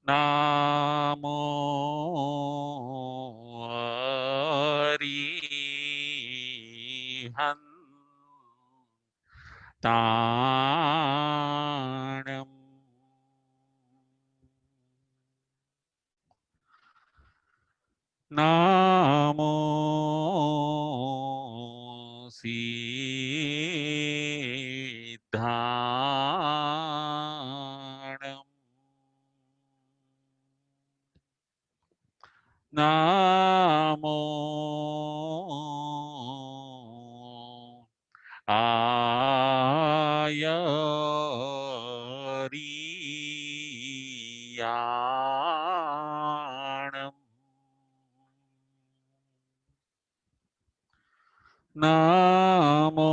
નામો અરિહંતાણમ નામો સિદ્ધાણમ નામો આયરિયાણમ નામો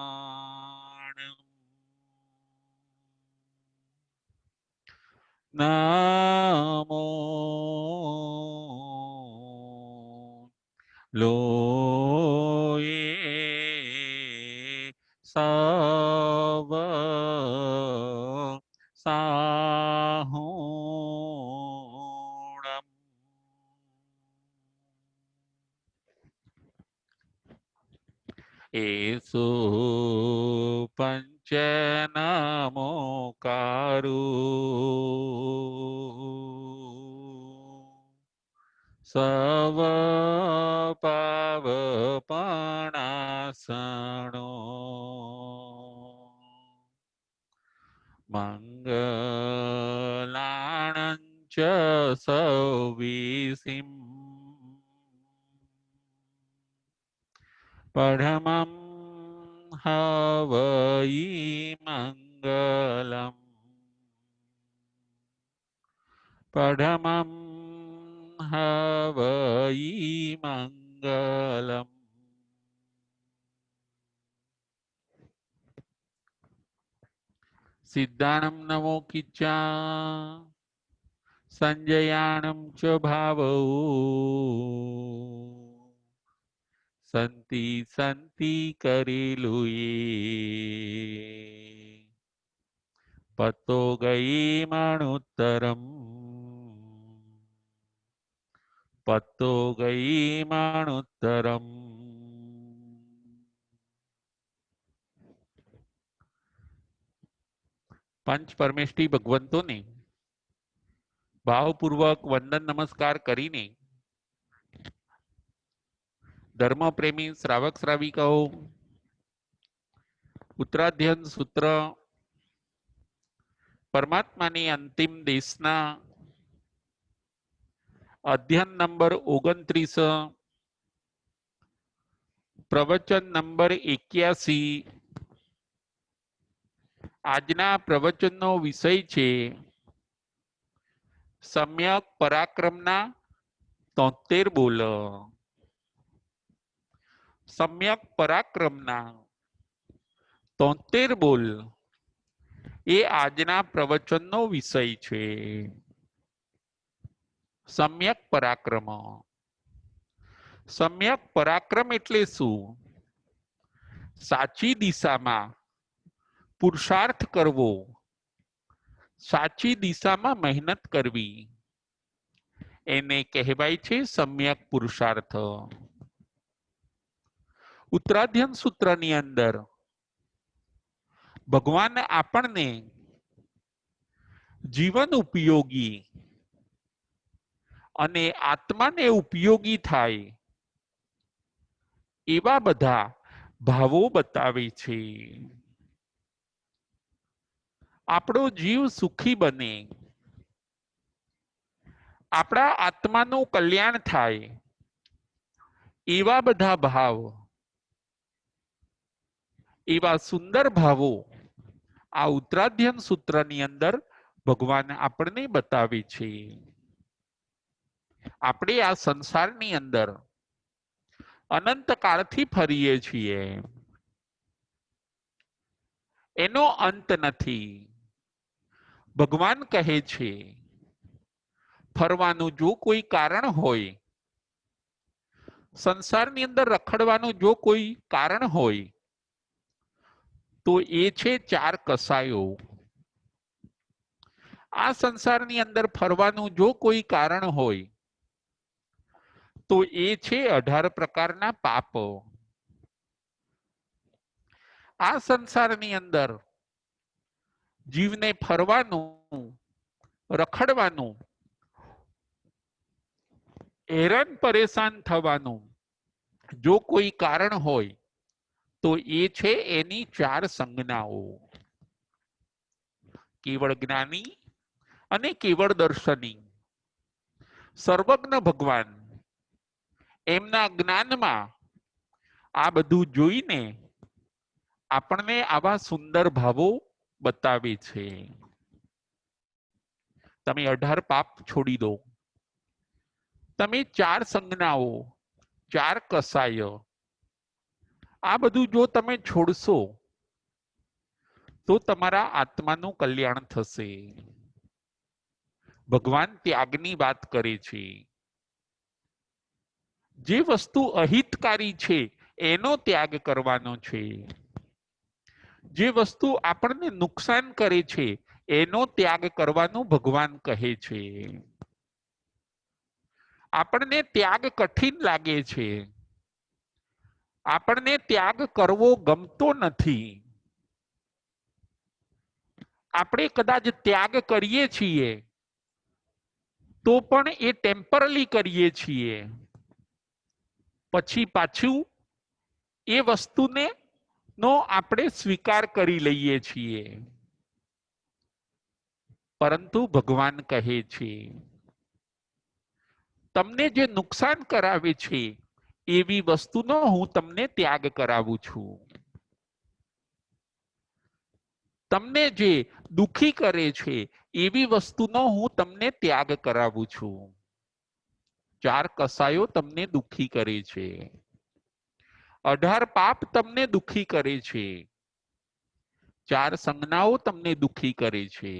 ઉવજ્જાયાણમ નામો લોયે સવ સાહુણમ એસો પંચ નમોકારો સવ પાવપણાસણો મંગલાણં ચ સૌવીસિં પરમં હવઈ મંગલમ પરમં હવઈ મંગલમ સિદ્ધાણમ નમો કિચ્ચા સંજયાણમ ચ ભાવૌ સંતિ સંતિ કરેલુયે પતો ગઈ મણુત્તરમ પતો ગઈ મણુત્તરમ પંચ પરમેષ્ઠી ભગવંતોને ભાવપૂર્વક વંદન નમસ્કાર કરીને ધર્મપ્રેમી શ્રાવક શ્રાવિકાઓ ઉત્તરાધ્યન સૂત્ર પરમાત્માની અંતિમ દેશના અધ્યયન નંબર 29 પ્રવચન નંબર 81 આજના પ્રવચનનો વિષય છે સમ્યક પરાક્રમના 73 બોલ. સમ્યક પરાક્રમના 73 બોલ એ આજના પ્રવચનનો વિષય છે. સમ્યક પરાક્રમ. સમ્યક પરાક્રમ એટલે શું? સાચી દિશામાં પુરુષાર્થ કરવો, સાચી દિશામાં મહેનત કરવી, એને કહેવાય છે સમ્યક પુરુષાર્થ. ઉત્તરાધ્યન સૂત્રની અંદર ભગવાન આપણને જીવન ઉપયોગી અને આત્માને ઉપયોગી થાય એવા બધા ભાવો બતાવે છે. આપણો જીવ સુખી બને, આપણા આત્માનું કલ્યાણ થાય એવા બધા ભાવ, એવા સુંદર ભાવો આ ઉત્તરાધ્યન સૂત્રની અંદર ભગવાન આપણને બતાવે છે. આપણે આ સંસારની અંદર અનંત કાળથી ફરીએ છીએ, એનો અંત નથી. ભગવાન કહે છે ફરવાનું જો કોઈ કારણ હોય સંસારની અંદર રખડવાનું જો કોઈ કારણ હોય તો એ છે ચાર કસાયો. આ સંસારની અંદર ફરવાનું જો કોઈ કારણ હોય તો એ છે 18 પ્રકારના પાપ. આ સંસારની અંદર જીવને ફરવાનું, રખડવાનું, હેરાન પરેશાન થવાનું જો કોઈ કારણ હોય તો એ છે એની ચાર સંજ્ઞાઓ. કેવળ જ્ઞાની અને કેવળ દર્શની. સર્વજ્ઞ ભગવાન એમના જ્ઞાનમાં આ બધું જોઈને આપણને આવા સુંદર ભાવો બતાવે છે. તમે 18 પાપ છોડી દો, તમે ચાર સંજ્ઞાઓ, ચાર કસાય, આ બધું જો તમે છોડશો તો તમારા આત્માનું કલ્યાણ થશે. ભગવાન ત્યાગની વાત કરે છે. જે વસ્તુ અહિતકારી છે એનો ત્યાગ કરવાનો છે. જે વસ્તુ આપણને નુકસાન કરે છે એનો ત્યાગ કરવાનું ભગવાન કહે છે. આપણને ત્યાગ કઠિન લાગે છે, આપણને ત્યાગ કરવો ગમતો નથી. આપણે કદાચ ત્યાગ કરીએ છીએ તો પણ એ ટેમ્પરરી કરીએ છીએ, પછી પાછું એ વસ્તુને નો આપણે સ્વીકાર કરી લઈએ છીએ. પરંતુ ભગવાન કહે છે તમને જે નુકસાન કરાવે છે એવી વસ્તુનો હું તમને ત્યાગ કરાવું છું. તમને જે દુખી કરે છે એવી વસ્તુનો હું તમને ત્યાગ કરાવું છું. ચાર કસાયો તમને દુખી કરે છે, 18 પાપ તમને દુખી કરે છે, ચાર સંજ્ઞાઓ તમને દુખી કરે છે.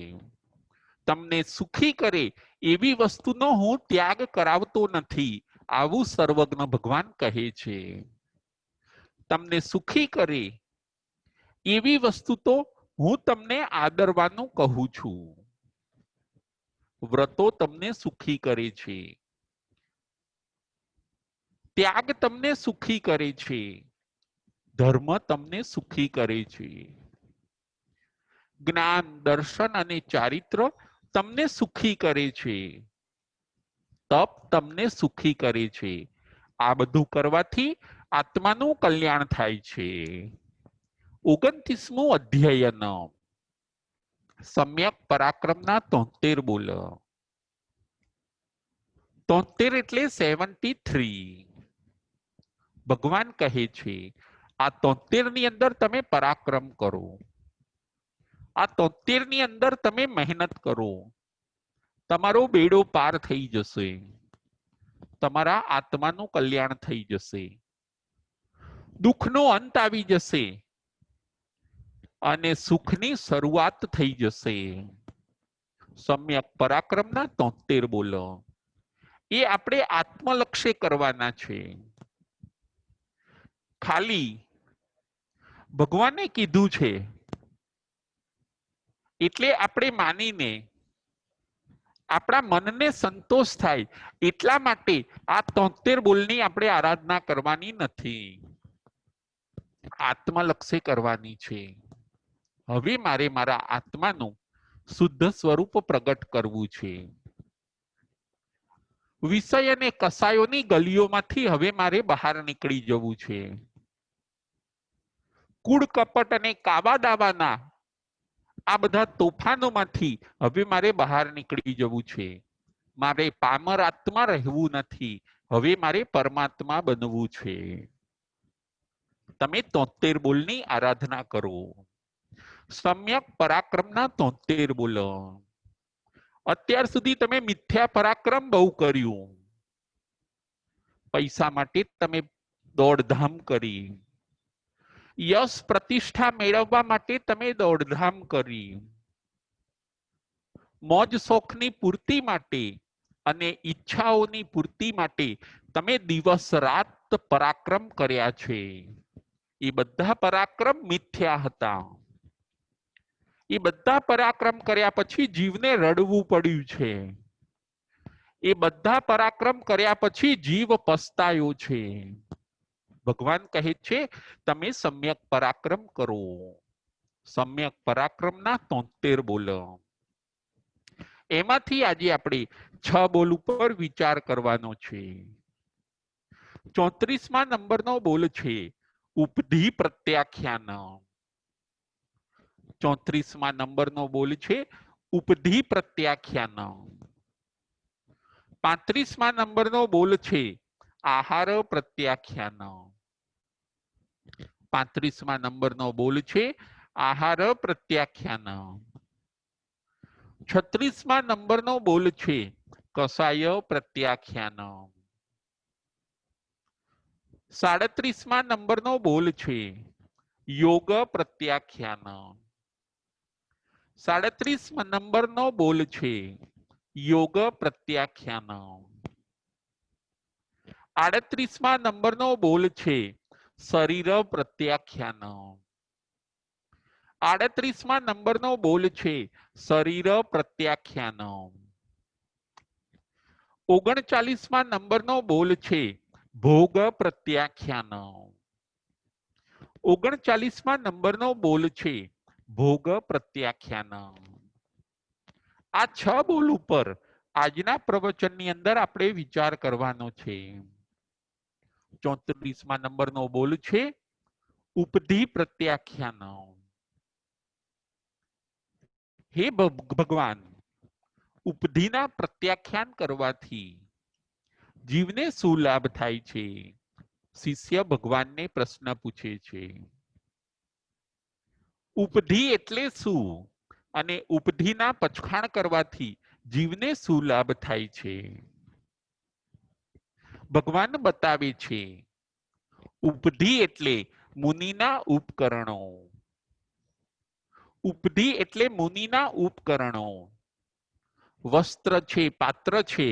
તમને સુખી કરે એવી વસ્તુનો હું ત્યાગ કરાવતો નથી, આવું સર્વજ્ઞ ભગવાન કહે છે. તમને સુખી કરે એવી વસ્તુ તો હું તમને આદરવાનું કહું છું. વ્રતો તમને સુખી કરે છે, ત્યાગ તમને સુખી કરે છે, ધર્મ તમને સુખી કરે છે, જ્ઞાન, દર્શન અને ચારિત્ર તમને સુખી કરે છે, તપ તમને સુખી કરે છે. આ બધું કરવાથી આત્માનું કલ્યાણ થાય છે. 29મું અધ્યયન સમ્યક પરાક્રમના 73 બોલ. 73 એટલે 73. ભગવાન કહે છે આ 73 ની અંદર તમે પરાક્રમ કરો, આ 73 ની અંદર તમે મહેનત કરો, તમારો બેડો પાર થઈ જશે, તમારા આત્માનું કલ્યાણ થઈ જશે, દુઃખનો અંત આવી જશે અને સુખની શરૂઆત થઈ જશે. સમ્યક પરાક્રમના 73 બોલો. એ આપણે આત્મલક્ષ્ય કરવાના છે. ખાલી ભગવાને કીધું છે એટલે આપણે માનીને આપણા મનને સંતોષ થાય એટલા માટે આ 73 બોલની આપણે આરાધના કરવાની નથી, આત્મલક્ષ્ય કરવાની છે. હવે મારે મારા આત્માનું શુદ્ધ સ્વરૂપ પ્રગટ કરવું છે. વિષય અને કસાયોની ગલીઓમાંથી હવે મારે બહાર નીકળી જવું છે. કૂડ કપટ અને કાવા દાવાના આ બધા તોફાનોમાંથી હવે મારે બહાર નીકળી જવું છે. મારે પામર આત્મા રહેવું નથી, હવે મારે પરમાત્મા બનવું છે. તમે 73 બોલની આરાધના કરો. સમ્યક પરાક્રમના 73 બોલો. અત્યાર સુધી તમે મિથ્યા પરાક્રમ બહુ કર્યું, પૈસા માટે તમે દોડધામ કરી, યશ પ્રતિષ્ઠા મેળવવા માટે તમે દોડધામ કરી, મોજ શોખની પૂર્તિ માટે અને ઈચ્છાઓની પૂર્તિ માટે તમે દિવસ રાત પરાક્રમ કર્યા છે, એ બધા પરાક્રમ મિથ્યા હતા. એ બધા પરાક્રમ કર્યા પછી જીવને રડવું પડ્યું છે. એ બધા પરાક્રમ કર્યા પછી જીવ પસ્તાયો છે. ભગવાન કહે છે તમે સમ્યક પરાક્રમ કરો. સમ્યક પરાક્રમના 73 બોલ. એમાંથી આજે આપણે 6 બોલ ઉપર વિચાર કરવાનો છે. 34મા નંબરનો બોલ છે ઉપધિ પ્રત્યાખ્યાન. 34મા નંબરનો બોલ છે ઉપધિ પ્રત્યાખ્યાન. 35મા નંબરનો બોલ છે આહાર પ્રત્યાખ્યાન. 35મા નંબરનો બોલ છે આહાર પ્રત્યાખ્યાન. 36મા નંબરનો બોલ છે કસાય પ્રત્યાખ્યાન. 37મા નંબરનો બોલ છે યોગ પ્રત્યાખ્યાન. 37 નંબરનો બોલ છે યોગ પ્રત્યાખ્યાન. 38મા નંબરનો બોલ છે શરીર પ્રત્યાખ્યાન. 38મા નંબરનો બોલ છે શરીર પ્રત્યાખ્યાન. 39મા નંબરનો બોલ છે ભોગ પ્રત્યાખ્યાન. 39મા નંબરનો બોલ છે ભોગ પ્રત્યાખ્યાન. આ 6 બોલ ઉપર આજના પ્રવચનની અંદર આપણે વિચાર કરવાનો છે. 34મા નંબરનો બોલ છે ઉપધિ પ્રત્યાખ્યાન. હે ભગવાન, ઉપધિના પ્રત્યાખ્યાન કરવાથી જીવને શું લાભ થાય છે? શિષ્ય ભગવાનને પ્રશ્ન પૂછે છે. ઉપધિ એટલે શું અને ઉપધિના પછાણ કરવાથી જીવને શું લાભ થાય છે? ભગવાન બતાવે છે ઉપધિ એટલે મુનિના ઉપકરણો. ઉપધિ એટલે મુનિના ઉપકરણો. વસ્ત્ર છે, પાત્ર છે,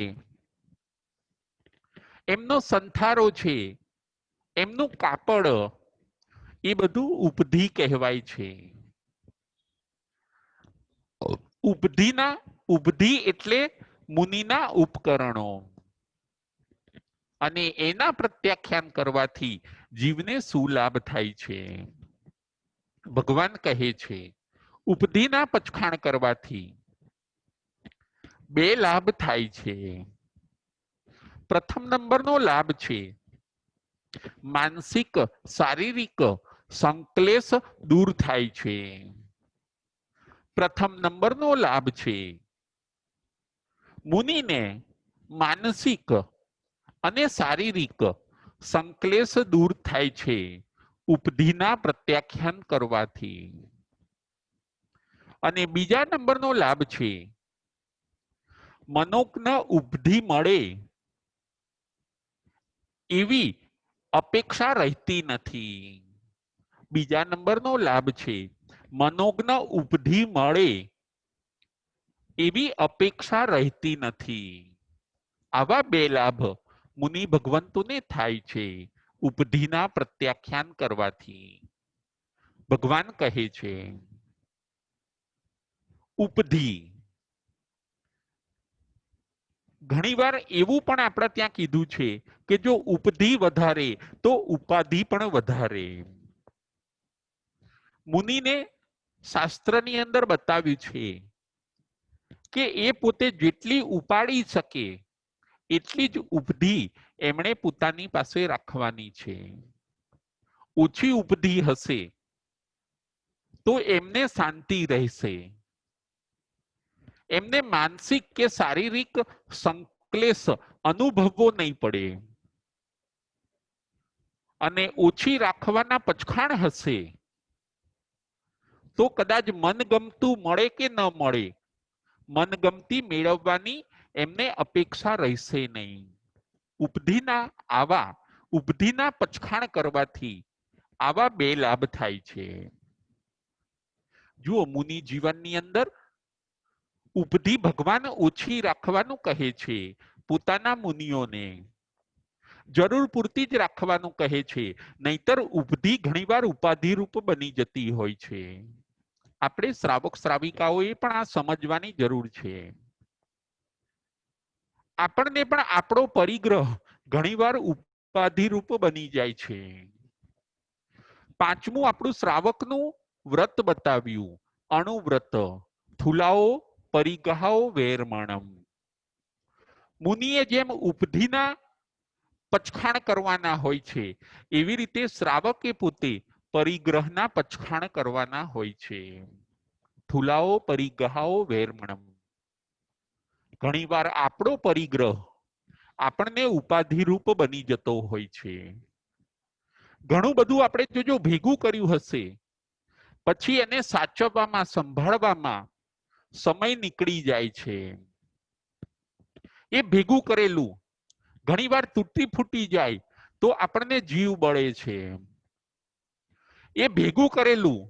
એમનો સંથારો છે, એમનું કાપડ, એ બધું ઉપધિ કહેવાય છે. ઉપધિ એટલે મુનિના ઉપકરણો. અને એના પ્રત્યાખ્યાન કરવાથી જીવને શું લાભ થાય છે? ભગવાન કહે છે ઉપધિના પછાણ કરવાથી 2 લાભ થાય છે. પ્રથમ નંબરનો લાભ છે માનસિક શારીરિક સંક્લેશ દૂર થાય છે. પ્રથમ નંબરનો લાભ છે મુનિને માનસિક અને શારીરિક સંક્લેશ દૂર થાય છે ઉપધિના પ્રત્યાખ્યાન કરવાથી. અને બીજા નંબરનો લાભ છે મનોજ્ઞ ઉપધિ મળે એવી અપેક્ષા રહેતી નથી. બીજા નંબરનો લાભ છે મનોજ્ઞ ઉપધિ મળે એવી અપેક્ષા રહેતી નથી. આવા 2 લાભ મુનિ ભગવંતોને થાય છે ઉપધિના પ્રત્યાખ્યાન કરવાથી. ભગવાન કહે છે ઉપધિ. ઘણીવાર એવું પણ આપણે ત્યાં કીધું છે કે જો ઉપધિ વધારે તો ઉપાધિ પણ વધારે. મુનિને શાસ્ત્રની અંદર બતાવ્યું છે કે એ પોતે જેટલી ઉપાડી શકે એટલી જ ઉપધિ એમણે પોતાની પાસે રાખવાની છે. ઓછી ઉપધિ હશે તો એમને શાંતિ રહેશે. એમને માનસિક કે શારીરિક સંક્લેશ અનુભવવો નહીં પડે. અને ઓછી રાખવાના પછાણ હશે તો કદાચ મનગમતું મળે કે ન મળે, મનગમતી મેળવવાની એમને અપેક્ષા રહેશે નહીં. ઉપધિના પછાણ કરવાથી આવા 2 લાભ થાય છે. જુઓ મુનિ જીવનની અંદર ઉપધિ ભગવાન ઓછી રાખવાનું કહે છે પોતાના મુનિઓને. જરૂર પૂરતી જ રાખવાનું કહે છે, નહીતર ઉપધી ઘણીવાર ઉપાધિરૂપ બની જતી હોય છે. આપણે શ્રાવક શ્રાવિકાઓએ પણ આ સમજવાની જરૂર છે. આપણને પણ આપણો પરિગ્રહ ઘણીવાર ઉપાધિરૂપ બની જાય છે. પાંચમું આપણું શ્રાવકનું વ્રત બતાવ્યું, અણુવ્રત, થુલાઓ પરિગ્રહાઓ વેરમણમ. મુનિએ જેમ ઉપધિના પચખાણ કરવાના હોય છે, એવી રીતે શ્રાવકે પોતે પરિગ્રહના પચખાણ કરવાના હોય છે. થુલાઓ પરિગ્રહાઓ વેરમણમ. ઘણીવાર આપણો પરિગ્રહ આપણને ઉપાધિરૂપ બની જતો હોય છે. ઘણું બધું આપણે જોજો ભેગું કર્યું હશે, પછી એને સાચવવામાં સંભાળવામાં સમય નીકળી જાય છે. એ ભેગું કરેલું ઘણીવાર તૂટી ફૂટી જાય તો આપણને જીવ બળે છે. એ ભેગું કરેલું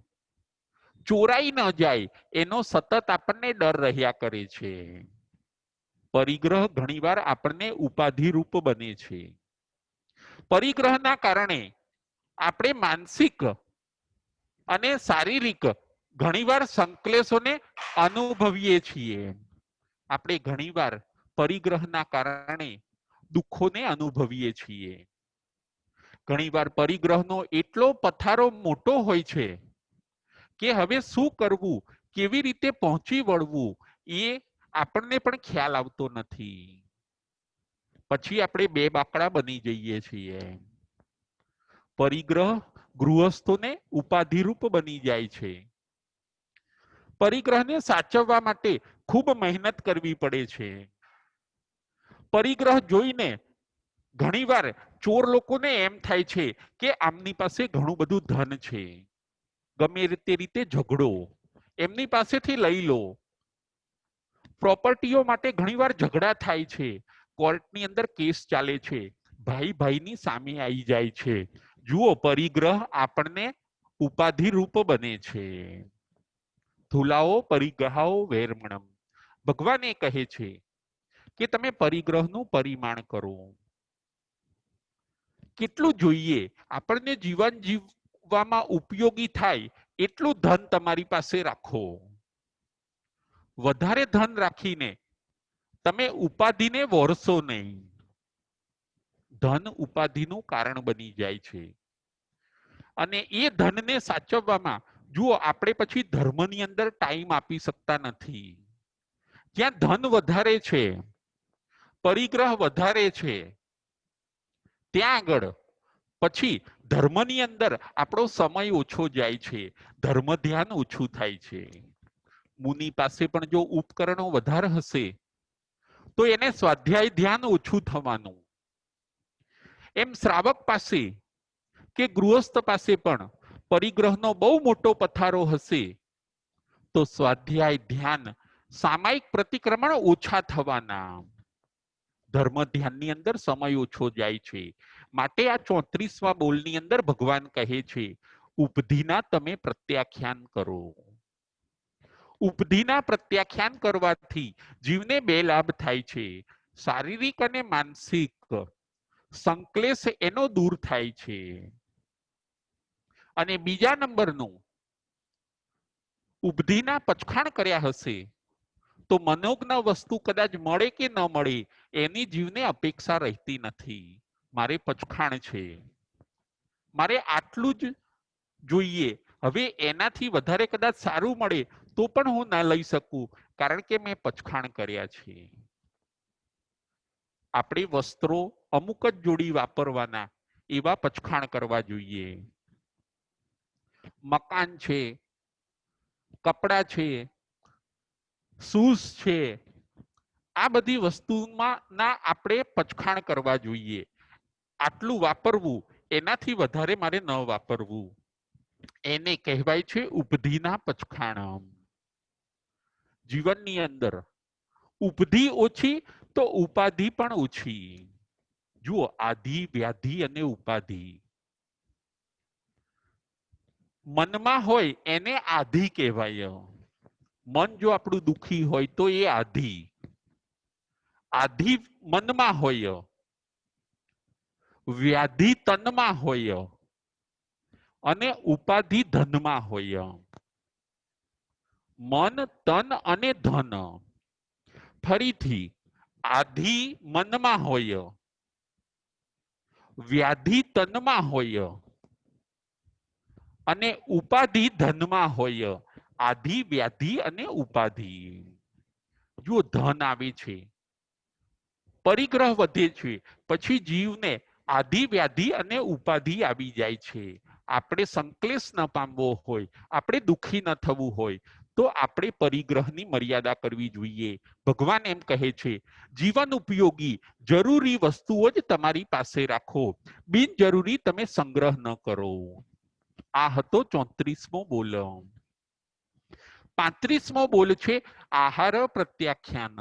ચોરાઈ ન જાય એનો સતત આપણને ડર રહ્યા કરે છે. પરિગ્રહ ઘણીવાર આપણને ઉપાધિરૂપ બને છે. પરિગ્રહના કારણે આપણે માનસિક અને શારીરિક ઘણીવાર સંકલેશોને અનુભવીએ છીએ. આપણે ઘણીવાર પરિગ્રહના કારણે દુઃખોને અનુભવીએ છીએ. ઘણીવાર પરિગ્રહનો એટલો પથારો મોટો હોય છે કે હવે શું કરવું, કેવી રીતે પહોંચી વળવું એ આપણને પણ ખ્યાલ આવતો નથી. પછી આપણે બે બાકડા બની જઈએ છીએ. પરિગ્રહ ગૃહસ્થોને ઉપાધિરૂપ બની જાય છે. પરિગ્રહને સાચવવા માટે ખૂબ મહેનત કરવી પડે છે. પરિગ્રહ જોઈને ઘણીવાર ચોર લોકોને એમ થાય છે કે આમની પાસે ઘણું બધું ધન છે, ગમે તે રીતે ઝઘડો એમની પાસેથી લઈ લો. પ્રોપર્ટીઓ માટે ઘણીવાર ઝઘડા થાય છે, કોર્ટની અંદર કેસ ચાલે છે, ભાઈ ભાઈની સામે આવી જાય છે. જુઓ, પરિગ્રહ આપણને ઉપાધિરૂપ બને છે. થુલાઓ પરિગ્રહાઓ વેરમણમ. ભગવાન એ કહે છે કે તમે પરિગ્રહનું પરિમાણ કરો. કેટલું જોઈએ, આપણને જીવન જીવવામાં ઉપયોગી થાય એટલું ધન તમારી પાસે રાખો. વધારે ધન રાખીને તમે ઉપાધિને વરસો નહીં. ધન ઉપાધિનું કારણ બની જાય છે. અને એ ધનને સાચવવામાં જુઓ, આપણે પછી ધર્મની અંદર ટાઈમ આપી શકતા નથી. જ્યાં ધન વધારે છે, પરિગ્રહ વધારે છે, ત્યાં આગળ પછી ધર્મની અંદર આપણો સમય ઓછો જાય છે, ધર્મ ધ્યાન ઓછું થાય છે. મુનિ પાસે પણ જો ઉપકરણો વધારે હશે તો એને સ્વાધ્યાય ધ્યાન ઓછું થવાનું. એમ શ્રાવક પાસે કે ગૃહસ્થ પાસે પણ પરિગ્રહનો બહુ મોટો પથારો હશે તો સ્વાધ્યાય ધ્યાન સામાયિક પ્રતિક્રમણ ઓછા થવાના. ધર્મ ધ્યાનની અંદર સમય ઓછો જાય છે. માટે આ 34મા બોલની અંદર ભગવાન કહે છે, ઉપધિના તમે પ્રત્યાખ્યાન કરો. ઉપધિના પ્રત્યાખ્યાન કરવાથી જીવને બે લાભ થાય છે. શારીરિક અને માનસિક સંકલેશ એનો દૂર થાય છે. અને બીજા નંબરનું, ઉપધિના પચખાણ કર્યા હશે તો મનોજ્ઞ વસ્તુ કદાચ મળે કે ન મળે એની જીવને અપેક્ષા રહેતી નથી. મારે પચખાણ છે, મારે આટલું જ જોઈએ, હવે એનાથી વધારે કદાચ સારું મળે તો પણ હું ના લઈ શકું, કારણ કે મેં પચખાણ કર્યા છે. આપણે વસ્ત્રો અમુક જ જોડી વાપરવાના, એવા પચખાણ કરવા જોઈએ. મકાન છે, કપડા છે, શૂઝ છે, આ બધી વસ્તુમાં ના આપણે પચખાણ કરવા જોઈએ. આટલું વાપરવું, એનાથી વધારે મારે ન વાપરવું, એને કહેવાય છે ઉપધિના પચખાણ. જીવનની અંદર ઉપધિ ઓછી તો ઉપાધિ પણ ઓછી. જુઓ, આધિ વ્યાધિ અને ઉપાધિ મનમાં હોય એને આધિ કહેવાય. મન જો આપણું દુખી હોય તો એ આધિ. આધિ મનમાં હોય, વ્યાધિ તનમાં હોય અને ઉપાધિ ધનમાં હોય. મન, તન અને ધન. ફરીથી આધિ મનમાં હોય, વ્યાધિ તનમાં હોય અને ઉપાધિ ધનમાં હોય. આધિ, વ્યાધિ અને ઉપાધિ. જો ધન આવે છે, પરિગ્રહ વધે છે, પછી જીવને આધિ, વ્યાધિ અને ઉપાધિ આવી જાય છે. આપણે સંક્લેશ ન પામવો હોય, આપણે દુઃખી ન થવું હોય, તો આપણે પરિગ્રહની મર્યાદા કરવી જોઈએ. ભગવાન એમ કહે છે, જીવન ઉપયોગી જરૂરી વસ્તુઓ જ તમારી પાસે રાખો, બિનજરૂરી તમે સંગ્રહ ન કરો. આ હતો 34મો બોલ. 35મો બોલ છે આહાર પ્રત્યાખ્યાન.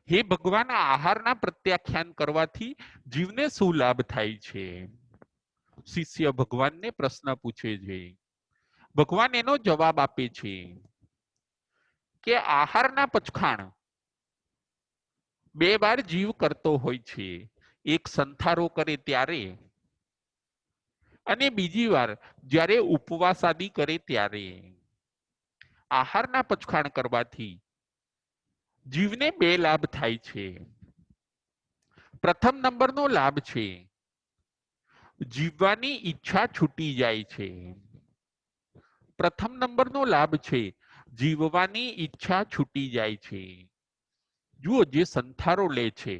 હે ભગવાન, આહારના પ્રત્યાખ્યાન કરવાથી જીવને શું લાભ થાય છે? શિષ્ય ભગવાનને પ્રશ્ન પૂછે છે. ભગવાન એનો જવાબ આપે છે કે આહારના પચખાણ બે વાર જીવ કરતો હોય છે. એક સંથારો કરે ત્યારે અને બીજી વાર જ્યારે ઉપવાસ આદિ કરે ત્યારે. આહારના પચખાણ કરવાથી જીવને બે લાભ થાય છે. પ્રથમ નંબરનો લાભ છે જીવવાની ઈચ્છા છૂટી જાય છે. પ્રથમ નંબરનો લાભ છે જીવવાની ઈચ્છા છૂટી જાય છે. જુઓ, જે સંથારો લે છે,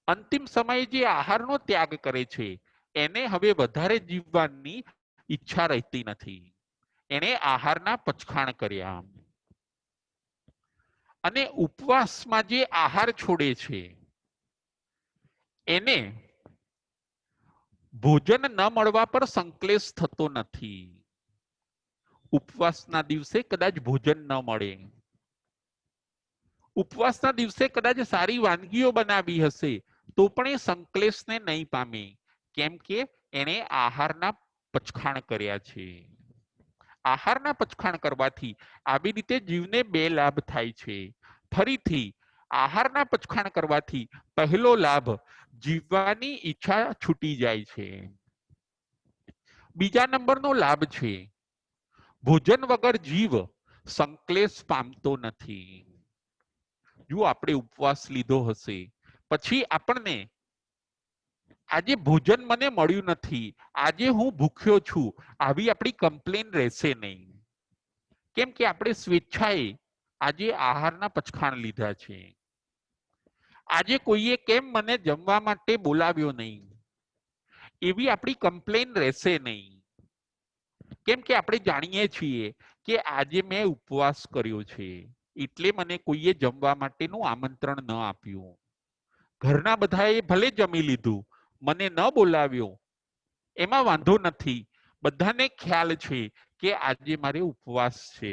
અંતિમ સમયે જે આહારનો ત્યાગ કરે છે, એને હવે વધારે જીવવાની ઈચ્છા રહેતી નથી. એને આહારના પચખાણ કર્યા. અને ઉપવાસમાં જે આહાર છોડે છે, એને ભોજન ન મળવા પર સંક્લેશ થતો નથી. ઉપવાસના દિવસે કદાચ ભોજન ન મળે, ઉપવાસના દિવસે કદાચ સારી વાનગીઓ બનાવી હશે, તો પણ એ સંક્લેશને નહીં પામે. કેમ કે એને આહારના પચખાણ કર્યા છે. આહારના પચખાણ કરવાથી આવી રીતે જીવને બે લાભ થાય છે. ફરીથી આહારના પચખાણ કરવાથી પહેલો લાભ જીવવાની ઈચ્છા છૂટી જાય છે. બીજા નંબરનો લાભ છે ભોજન વગર જીવ સંક્લેશ પામતો નથી. જો આપણે ઉપવાસ લીધો હશે, પછી આપણને આજે ભોજન મને મળ્યું નથી, આજે હું ભૂખ્યો છું, આવી આપણી કમ્પ્લેન રહેશે નહીં. કેમ કે આપણે સ્વેચ્છાએ આજે આહારના પચખાણ લીધા છે. આજે કોઈએ કેમ મને જમવા માટે બોલાવ્યો નહીં, એવી આપણી કમ્પ્લેન રહેશે નહીં. કેમ કે આપણે જાણીએ છીએ કે આજે મેં ઉપવાસ કર્યો છે, એટલે મને કોઈએ જમવા માટેનું આમંત્રણ ન આપ્યું. ઘરના બધાએ ભલે જમી લીધું, મને ન બોલાવ્યો, એમાં વાંધો નથી. બધાને ખ્યાલ છે કે આજે મારે ઉપવાસ છે.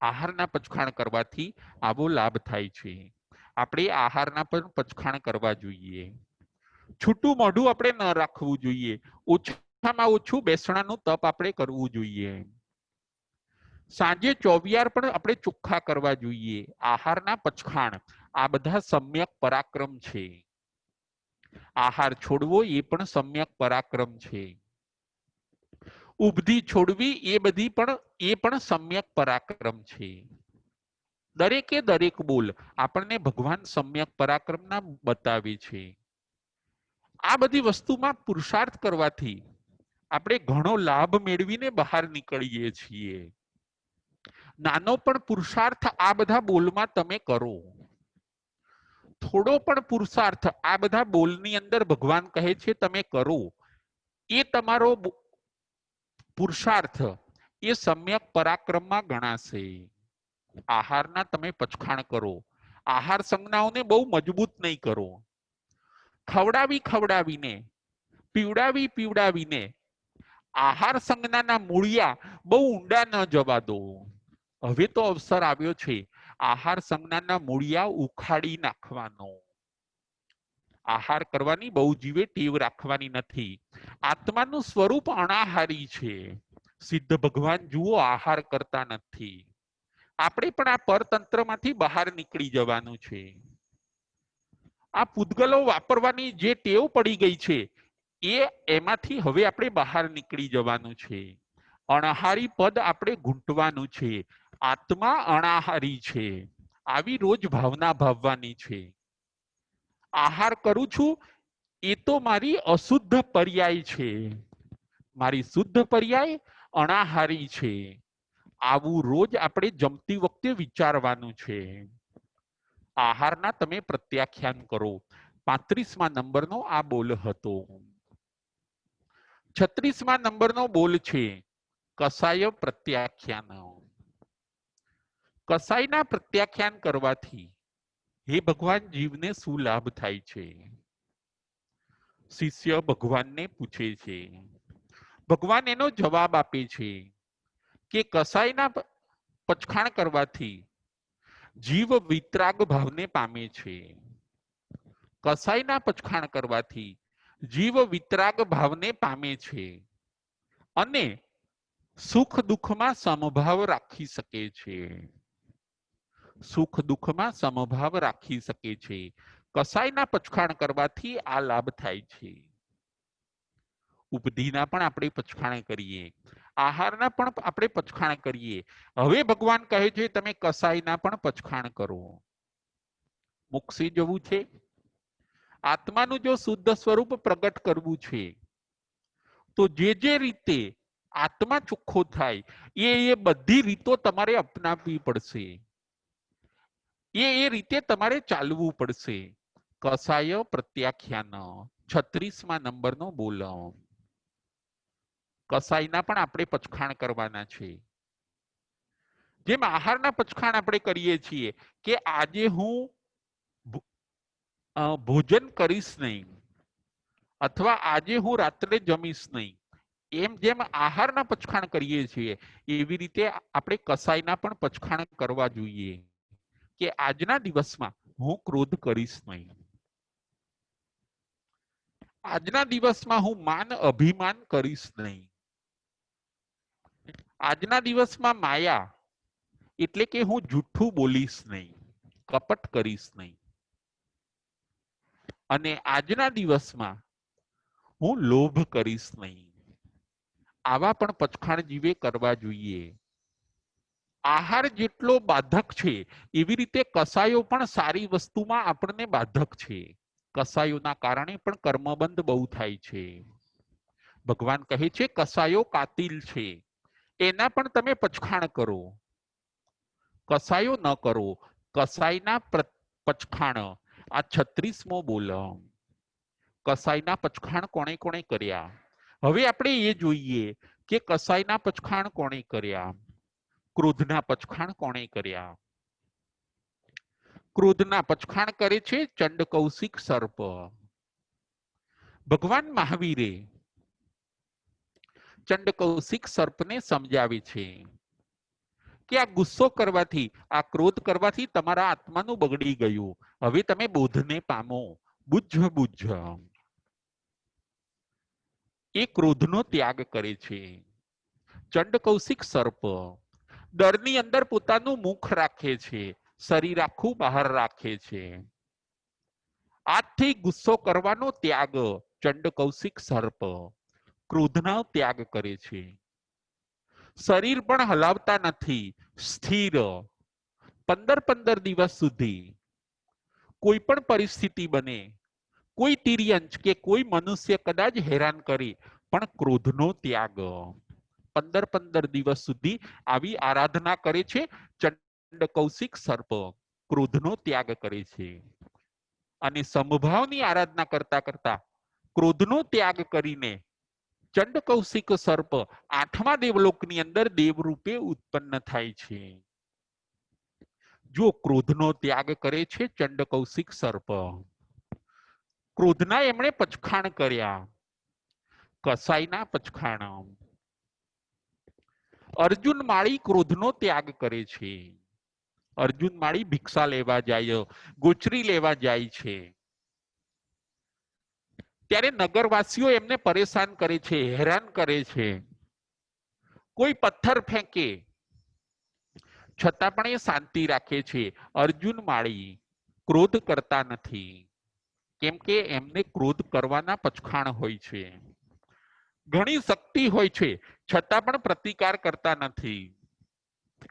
આહારના પચખાણ કરવાથી આવો લાભ થાય છે. આપણે આહારના પણ પચખાણ કરવા જોઈએ. છૂટું મોઢું આપણે ન રાખવું જોઈએ. ઓછામાં ઓછું બેસણાનું તપ આપણે કરવું જોઈએ. સાંજે ચોવિયાર પણ આપણે ચોખ્ખા કરવા જોઈએ. આહારના પચખાણ આ બધા સમ્યક પરાક્રમ છે. આહાર છોડવો એ પણ સમ્યક પરાક્રમ છે. ઉપધી છોડવી એ પણ સમ્યક પરાક્રમ છે. દરેકે દરેક બોલ આપણને ભગવાન સમ્યક પરાક્રમના બતાવે છે. આ બધી વસ્તુમાં પુરુષાર્થ કરવાથી આપણે ઘણો લાભ મેળવીને બહાર નીકળીએ છીએ. નાનો પણ પુરુષાર્થ આ બધા બોલમાં તમે કરો. થોડો પણ પુરુષાર્થ આ બધા બોલની અંદર ભગવાન કહે છે તમે કરો, એ તમારો પુરુષાર્થ એ સમ્યક પરાક્રમમાં ગણાશે. આહારના તમે પચખાણ કરો. આહાર સંજ્ઞાઓને બહુ મજબૂત નહીં કરો. ખવડાવીને, પીવડાવીને આહાર સંજ્ઞાના મૂળિયા બહુ ઊંડા ન જવા દો. હવે તો અવસર આવ્યો છે આહાર સંજ્ઞાના મૂળિયા ઉખાડી નાખવાનો. આહાર કરવાની બહુ જીવે ટેવ રાખવાની નથી. આત્માનું સ્વરૂપ અનાહારી છે. સિદ્ધ ભગવાન જુઓ આહાર કરતા નથી. આપણે પણ આ પરતંત્રમાંથી બહાર નીકળી જવાનું છે. આ પૂતગલો વાપરવાની જે ટેવ પડી ગઈ છે એમાંથી હવે આપણે બહાર નીકળી જવાનું છે. અણાહારી પદ આપણે ઘૂંટવાનું છે. આત્મા અણાહારી છે, આવી રોજ ભાવના ભાવવાની છે. આહાર કરું છું એ તો મારી અશુદ્ધ પર્યાય છે, મારી શુદ્ધ પર્યાય અણાહારી છે. આવું રોજ આપણે જમતી વખતે વિચારવાનું છે. આહારના તમે પ્રત્યાખ્યાન કરો. 35મા નંબરનો આ બોલ હતો. 36મા નંબરનો બોલ છે કસાય પ્રત્યાખ્યાન. કસાયના પ્રત્યાખ્યાન કરવાથી હે ભગવાન જીવને શું લાભ થાય છે? શિષ્ય ભગવાનને પૂછે છે. ભગવાન એનો જવાબ આપે છે કે કસાયના પચખાણ કરવાથી જીવ વિતરાગ ભાવને પામે છે. કસાયના પચખાણ કરવાથી જીવ વિતરાગ ભાવને પામે છે અને સુખ દુઃખમાં સમભાવ રાખી શકે છે. સુખ દુઃખમાં સમભાવ રાખી શકે છે. કસાયના પચખાણ કરવાથી આ લાભ થાય છે. ઉપધિના પણ આપણે પચખાણ કરીએ, આહારના પણ આપણે પચખાણ કરીએ. હવે ભગવાન કહે છે તમે કસાયના પણ પચખાણ કરો. મુક્ષી જવું છે, આત્માનું જો શુદ્ધ સ્વરૂપ પ્રગટ કરવું છે તો જે રીતે આત્મા ચોખ્ખો થાય એ બધી રીતો તમારે અપનાવવી પડશે. એ રીતે તમારે ચાલવું પડશે. કસાય પ્રત્યાખ્યાન 36મા નંબરનો બોલ. કસાયના પણ આપણે પચખાણ કરવાના છે. જેમ આહારના પચખાણ આપણે કરીએ છીએ કે આજે હું ભોજન કરીશ નહીં અથવા આજે હું રાત્રે જમીશ નહીં, એમ જેમ આહારના પચખાણ કરીએ છીએ એવી રીતે આપણે કસાયના પણ પચખાણ કરવા જોઈએ કે આજના દિવસમાં હું ક્રોધ કરીશ નહીં. આજના દિવસમાં હું માન અભિમાન કરીશ નહીં. આજના દિવસમાં માયા એટલે કે હું જૂઠું બોલીશ નહીં, કપટ કરીશ નહીં. અને આજના દિવસમાં હું લોભ કરીશ નહીં. આવા પણ પચખાણ જીવે કરવા જોઈએ. આહાર જેટલો બાધક છે એવી રીતે કસાયો પણ સારી વસ્તુમાં આપણને બાધક છે. કસાયોના કારણે પણ કર્મબંધ બહુ થાય છે. ભગવાન કહે છે કસાયો કાતિલ છે, એના પણ તમે પચખાણ કરો. કસાયો ન કરો, કસાયના પચખાણ. આ 36મો બોલ. કસાયના પચખાણ કોણે કોણે કર્યા? હવે આપણે એ જોઈએ કે કસાયના પચખાણ કોણે કર્યા. ક્રોધના પચખાણ કોણે કર્યા? ક્રોધના પચખાણ કરે છે ચંડ કૌશિક સર્પ. ભગવાન મહાવીરે ચંડ કૌશિક સર્પને સમજાવે છે કે આ ગુસ્સો કરવાથી, આ ક્રોધ કરવાથી તમારા આત્માનું બગડી ગયું. હવે તમે બોધને પામો. બુદ્ધ બુદ્ધ. એ ક્રોધનો ત્યાગ કરે છે. ચંડ કૌશિક સર્પ દરની અંદર પોતાનું મુખ રાખે છે, શરીર આખું બહાર રાખે છે. આજથી ગુસ્સો કરવાનો ત્યાગ ચંડ કૌશિક સર્પ ક્રોધનો ત્યાગ કરે છે. શરીર પણ હલાવતા નથી, સ્થિર 15 દિવસ સુધી કોઈ પણ પરિસ્થિતિ બને, કોઈ તિર્યંચ કે કોઈ મનુષ્ય કદાચ હેરાન કરે પણ ક્રોધનો ત્યાગ 15 દિવસ સુધી આવી આરાધના કરે છે. ચંડ કૌશિક સર્પ ક્રોધનો ત્યાગ કરે છે અને સમભાવની આરાધના કરતા કરતા ક્રોધનો ત્યાગ કરીને ચંડ કૌશિક સર્પ 8મા દેવલોકની અંદર દેવરૂપે ઉત્પન્ન થાય છે. જો ક્રોધનો ત્યાગ કરે છે ચંડ કૌશિક સર્પ. ક્રોધના એમણે પચખાણ કર્યા, કસાયના પચખાણ. અર્જુન માળી ક્રોધનો ત્યાગ કરે છે. અર્જુન માળી ભિક્ષા લેવા જાય, ગોચરી લેવા જાય છે. ત્યારે નગરવાસીઓ એમને પરેશાન કરે છે, હેરાન કરે છે. કોઈ પથ્થર ફેંકે છતાં પણ એ શાંતિ રાખે છે. અર્જુન માળી ક્રોધ કરતા નથી. કેમ કે એમને ક્રોધ કરવાના પચખાણ હોય છે, ઘણી શક્તિ હોય છે, છતાં પણ પ્રતિકાર કરતા નથી.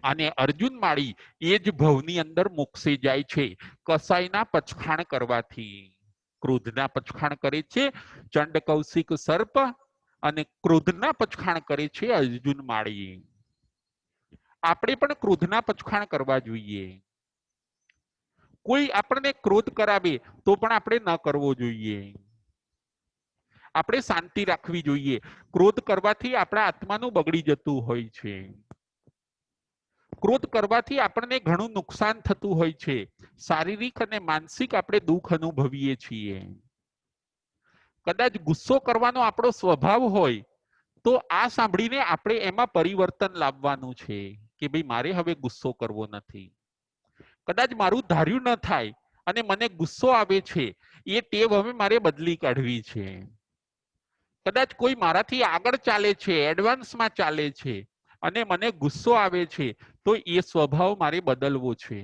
અને અર્જુન માળી એ જ ભવની અંદર મોક્ષે જાય છે કસાઈના પચખાણ કરવાથી. ક્રોધના પચખાણ કરે છે ચંડ કૌશિક સર્પ, અને ક્રોધના પચખાણ કરે છે અર્જુન માળી. આપણે પણ ક્રોધના પચખાણ કરવા જોઈએ. કોઈ આપણને ક્રોધ કરાવે તો પણ આપણે ન કરવો જોઈએ. આપણે શાંતિ રાખવી જોઈએ. ક્રોધ કરવાથી આપણા આત્માનું બગડી જતું હોય છે. ક્રોધ કરવાથી આપણને ઘણું નુકસાન થતું હોય છે. શારીરિક અને માનસિક આપણે દુઃખ અનુભવીએ છીએ. કદાચ ગુસ્સો કરવાનો આપણો સ્વભાવ હોય તો આ સાંભળીને આપણે એમાં પરિવર્તન લાવવાનું છે કે ભાઈ મારે હવે ગુસ્સો કરવો નથી. કદાચ મારું ધાર્યું ન થાય અને મને ગુસ્સો આવે છે, એ ટેવ હવે મારે બદલી કાઢવી છે. કદાચ કોઈ મારાથી આગળ ચાલે છે, એડવાન્સમાં ચાલે છે, અને મને ગુસ્સો આવે છે, તો એ સ્વભાવ મારે બદલવો છે.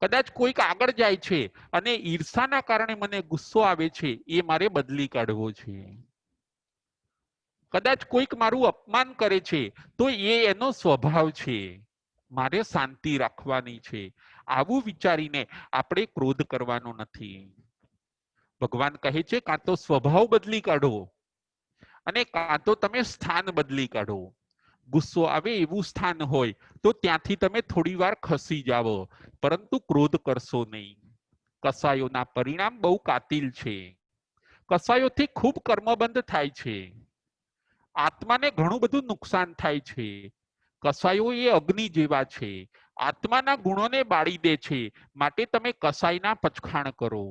કદાચ કોઈક આગળ જાય છે અને ઈર્ષાના કારણે મને ગુસ્સો આવે છે, એ મારે બદલી કાઢવો છે. કદાચ કોઈક મારું અપમાન કરે છે તો એ એનો સ્વભાવ છે, મારે શાંતિ રાખવાની છે. આવું વિચારીને આપણે ક્રોધ કરવાનો નથી. ભગવાન કહે છે કાં તો સ્વભાવ બદલી કાઢો અને કાં તો તમે સ્થાન બદલી કાઢો. ગુસ્સો આવે એવું સ્થાન હોય તો ત્યાંથી તમે થોડી વાર ખસી જાઓ, પરંતુ ક્રોધ કરશો નહીં. કસાયોના પરિણામ બહુ કાતિલ છે. કસાયોથી ખૂબ કર્મબંધ થાય છે. આત્માને ઘણું બધું નુકસાન થાય છે. કસાયો એ અગ્નિ જેવા છે, આત્માના ગુણોને બાળી દે છે. માટે તમે કસાઈના પચખાણ કરો.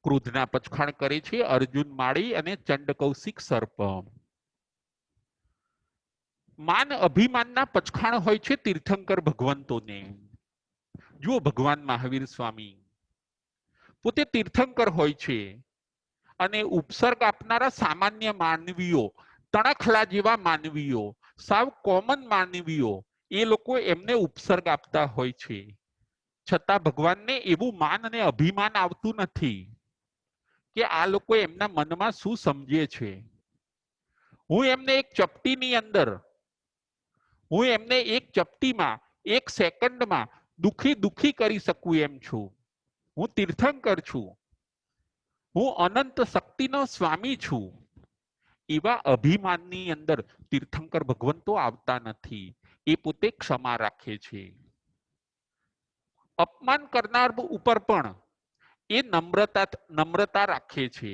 ક્રોધના પચખાણ કરે છે અર્જુન માળી અને ચંડ કૌશિક સર્પ. માન અભિમાનના પચખાણ હોય છે તીર્થંકર ભગવંતોને. જુઓ ભગવાન મહાવીર સ્વામી પોતે તીર્થંકર હોય છે અને ઉપસર્ગ આપનારા સામાન્ય માનવીઓ, તણખલા જેવા માનવીઓ, સાવ કોમન માનવીઓ, એ લોકો એમને ઉપસર્ગ આપતા હોય છે. છતાં ભગવાનને એવું માન અને અભિમાન આવતું નથી કે આ લોકો એમના મનમાં શું સમજે છે. હું એમને એક ચપટીની અંદર, હું એમને એક ચપટીમાં એક સેકન્ડમાં દુખી કરી શકું એમ છું. હું તીર્થંકર છું, હું અનંત શક્તિનો સ્વામી છું. એવા અભિમાનની અંદર તીર્થંકર ભગવંતો આવતા નથી. એ પોતે ક્ષમા રાખે છે. અપમાન કરનાર ઉપર પણ એ નમ્રતા રાખે છે.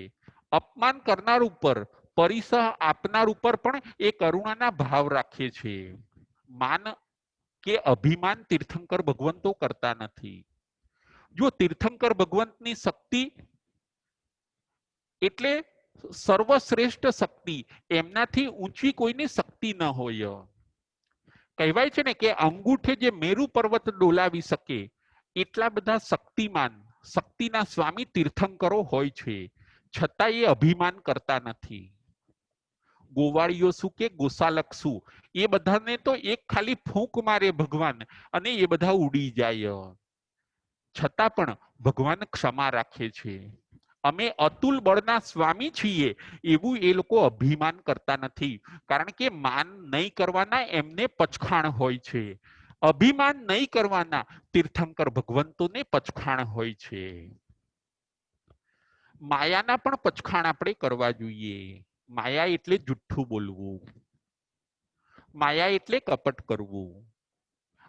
અપમાન કરનાર ઉપર, પરિસહ આપનાર ઉપર પણ એ કરુણાના ભાવ રાખે છે. માન કે અભિમાન તીર્થંકર ભગવંતો કરતા નથી. જો તીર્થંકર ભગવંતની શક્તિ એટલે સર્વશ્રેષ્ઠ શક્તિ, એમનાથી ઊંચી કોઈની શક્તિ ન હોય. કહેવાય છે ને કે અંગૂઠે જે મેરુ પર્વત ડોલાવી શકે એટલા બધા શક્તિમાન, શક્તિના સ્વામી તીર્થંકરો હોય છે. છતાં એ અભિમાન કરતા નથી. ગોવાળીઓ શું કે ગોસાલક શું, એ બધાને તો એક ખાલી ફૂંક મારે ભગવાન અને એ બધા ઉડી જાય. છતાં પણ ભગવાન ક્ષમા રાખે છે. અમે અતુલ બળના સ્વામી છીએ એવું એ લોકો અભિમાન કરતા નથી. કારણ કે માન નહીં કરવાના એમને પચખાણ હોય છે. અભિમાન નહીં કરવાના તીર્થંકર ભગવંતોને પચખાણ હોય છે. માયાના પણ પચખાણ આપણે કરવા જોઈએ. માયા એટલે જુઠ્ઠું બોલવું, માયા એટલે કપટ કરવું.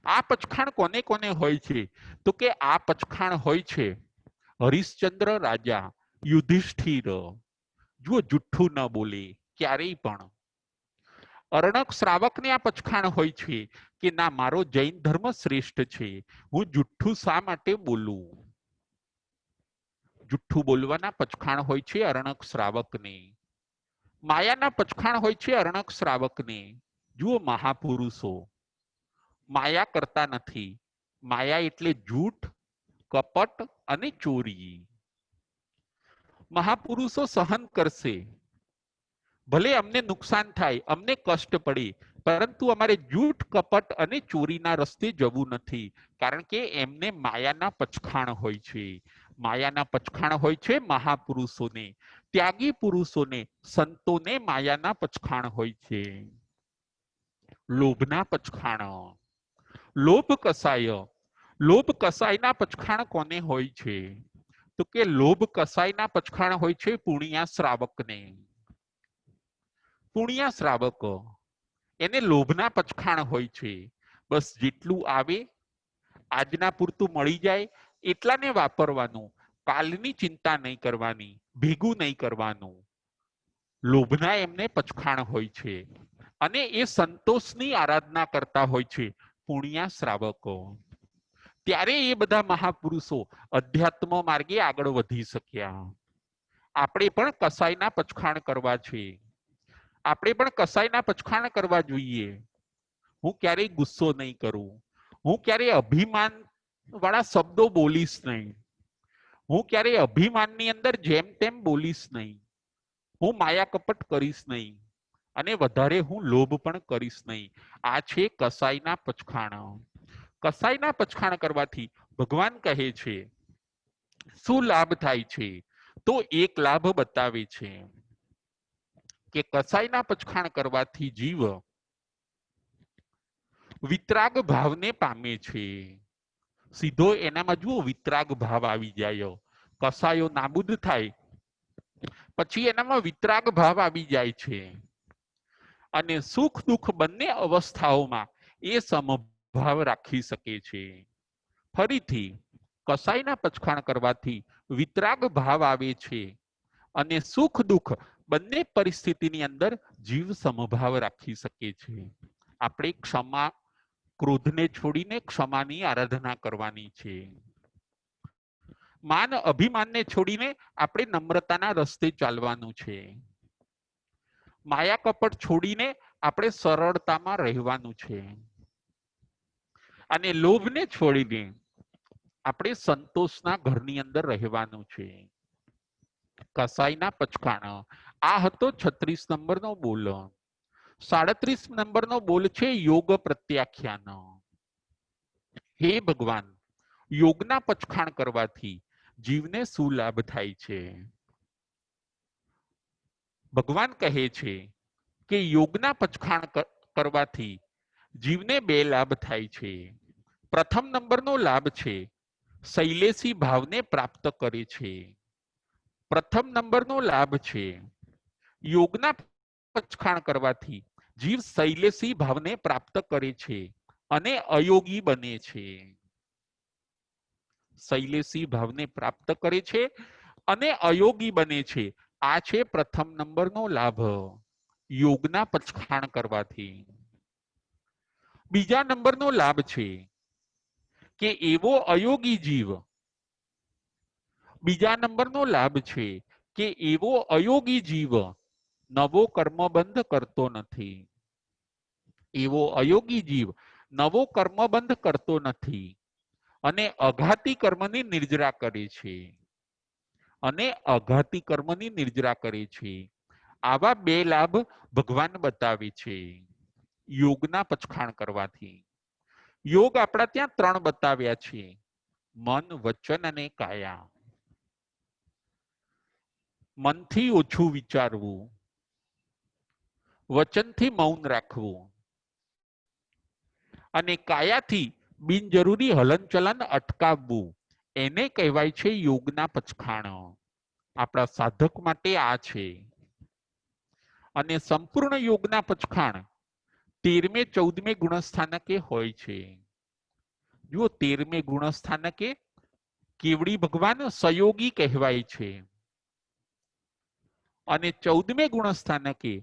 આ પચખાણ કોને કોને હોય છે? તો કે આ પચખાણ હોય છે હરિશ્ચંદ્ર રાજા, યુધિષ્ઠિર. જુઓ જુઠ્ઠું ન બોલે ક્યારેય પણ. અર્ણક શ્રાવકને આ પચખાણ હોય છે કે ના, મારો જૈન ધર્મ શ્રેષ્ઠ છે, હું જુઠ્ઠું શા માટે બોલું. જુઠ્ઠું બોલવાના પચખાણ હોય છે અર્ણક શ્રાવકને. માયાના પચખાણ હોય છે અર્ણક શ્રાવકને. જુઓ મહાપુરુષો માયા કરતા નથી. માયા એટલે જૂઠ, કપટ અને ચોરી. મહાપુરુષો સહન કરશે. ભલે અમને નુકસાન થાય, અમને કષ્ટ પડે, પરંતુ અમારે જૂઠ કપટ અને ચોરીના રસ્તે જવું નથી, કારણ કે એમને માયાના પચખાણ હોય છે. માયાના પચખાણ હોય છે મહાપુરુષોને, ત્યાગી પુરુષોને, સંતોને માયાના પચખાણ હોય છે. લોભના પચખાણ. લોભ કસાય. લોભ કસાયના પચખાણ કોને હોય છે? તો કે લોભ કસાયના પચખાણ હોય છે પુણ્યા શ્રાવકને. પુણ્યા શ્રાવક એને લોભના પચખાણ હોય છે. બસ જેટલું આવે આજના પૂરતું મળી જાય એટલાને વાપરવાનું, કાલની ચિંતા નહીં કરવાની, ભેગું નહીં કરવાનું. લોભના એમને પચખાણ હોય છે અને એ સંતોષની આરાધના કરતા હોય છે પુણ્યા શ્રાવકો. ત્યારે એ બધા મહાપુરુષો અધ્યાત્મ માર્ગે આગળ વધી શક્યા. આપણે પણ કસાયના પચખાણ કરવા છે. આપણે પણ કસાયના પચખાણ કરવા જોઈએ. હું ક્યારેય ગુસ્સો નહીં કરું, હું ક્યારેય અભિમાન વાળા શબ્દો બોલીશ નહીં, હું ક્યારેય અભિમાનની અંદર જેમ તેમ બોલીશ નહીં, હું માયા કપટ કરીશ નહીં અને વધારે હું લોભ પણ કરીશ નહીં. આ છે કસાયના પચખાણ. કસાયના પચખાણ કરવાથી ભગવાન કહે છે શું લાભ થાય છે? તો એક લાભ બતાવે છે કે કસાયના પચખાણ કરવાથી જીવ વિતરાગ ભાવને પામે છે. સીધો એનામાં જુઓ વિતરાગ ભાવ આવી જાય. કસાયો નાબૂદ થાય પછી એનામાં વિતરાગ ભાવ આવી જાય છે અને સુખ દુઃખ બંને અવસ્થાઓમાં એ સમભાવ રાખી શકે છે. ફરીથી કસાયના પચખાણ કરવાથી વિતરાગ ભાવ આવે છે અને સુખ દુઃખ બંને પરિસ્થિતિની અંદર જીવ સમભાવ રાખી શકે છે. આપણે ક્ષમા, ક્રોધને છોડીને ક્ષમાની આરાધના કરવાની છે. માન અભિમાનને છોડીને આપણે નમ્રતાના રસ્તે ચાલવાનું છે. માયા કપટ છોડીને આપણે સરળતામાં રહેવાનું છે અને લોભને છોડીને આપણે સંતોષના ઘરની અંદર રહેવાનું છે. કસાયના પચખાણ. આ હતો 36 નંબરનો બોલ. 37 નંબરનો બોલ છે યોગ પ્રત્યાખ્યાન. હે ભગવાન, યોગના પચખાણ કરવાથી જીવને શું લાભ થાય છે? ભગવાન કહે છે કે યોગના પચખાણ કરવાથી જીવને 2 લાભ થાય છે. પ્રથમ નંબરનો લાભ છે શૈલેષી ભાવને પ્રાપ્ત કરે છે. પ્રથમ નંબરનો લાભ છે યોગના પચખાણ કરવાથી જીવ શૈલેષી ભાવને પ્રાપ્ત કરે છે અને અયોગી બને છે. શૈલેષી ભાવને પ્રાપ્ત કરે છે અને અયોગી બને છે. આ છે પ્રથમ નંબરનો લાભ યોગના પચખાણ કરવાથી. બીજા નંબરનો લાભ છે કે એવો અયોગી જીવ, બીજા નંબરનો લાભ છે કે એવો અયોગી જીવ નવો કર્મબંધ કરતો નથી. એવો અયોગી જીવ નવો કર્મબંધ કરતો નથી અને અઘાતી કર્મની નિર્જરા કરે છે. અને અઘાતી કર્મની નિર્જરા કરે છે. આવા 2 લાભ ભગવાન બતાવે છે યોગના પચખાણ કરવાથી. યોગ આપણા ત્યાં 3 બતાવ્યા છે: મન, વચન અને કાયા. મનથી ઓછું વિચારવું, વચનથી મૌન રાખવું અને કાયાથી બિનજરૂરી હલનચલન અટકાવવું. એને કહેવાય છે યોગના પચખાણ. આપણા સાધક માટે આ છે. અને સંપૂર્ણ યોગના પચખાણ 13મે 14મે ગુણસ્થાનકે હોય છે. જુઓ, 13મે ગુણસ્થાનકે કેવડી ભગવાન સયોગી કહેવાય છે અને 14મે ગુણસ્થાનકે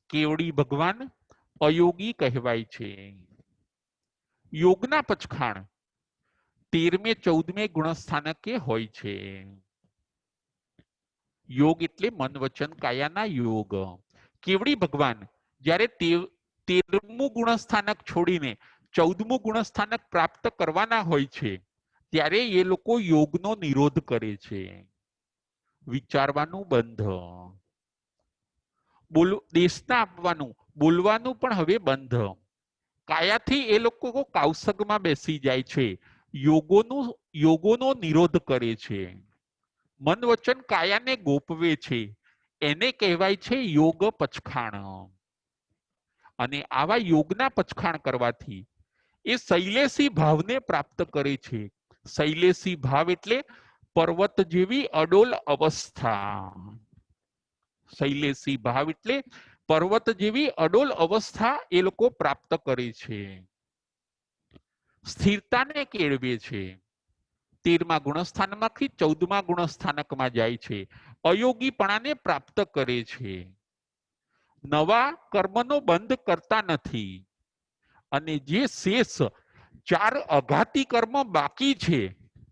કેવડી ભગવાન અયોગી કહેવાય છે. યોગના પચખાણ 13મે 14મે ગુણસ્થાનકે હોય છે. યોગ એટલે મન, વચન, કાયાના યોગ. કેવડી ભગવાન જ્યારે 13મું ગુણસ્થાનક છોડીને 14મું ગુણસ્થાનક પ્રાપ્ત કરવાના હોય છે ત્યારે એ લોકો યોગનો નિરોધ કરે છે. વિચારવાનું બંધ, દેશના આપવાનું, બોલવાનું પણ હવે બંધ. કાયાથી એ લોકો કૌશગમાં બેસી જાય છે, યોગોનો નિરોધ કરે છે. મન વચન કાયાને ગોપવે છે, એને કહેવાય છે યોગ પચખાણ. અને આવા યોગના પચખાણ કરવાથી એ શૈલેષી ભાવને પ્રાપ્ત કરે છે. શૈલેષી ભાવ એટલે પર્વત જેવી અડોલ અવસ્થા. શૈલેષી ભાવ એટલે પર્વત જેવી અડોલ અવસ્થા એ લોકો પ્રાપ્ત કરે છે. સ્થિરતાને કેળવે છે. 13મા ગુણસ્થાનમાંથી 14મા ગુણસ્થાનકમાં જાય છે. અયોગીપણાને પ્રાપ્ત કરે છે. નવા કર્મનો બંધ કરતા નથી. અને જે શેષ 4 અઘાતી કર્મ બાકી છે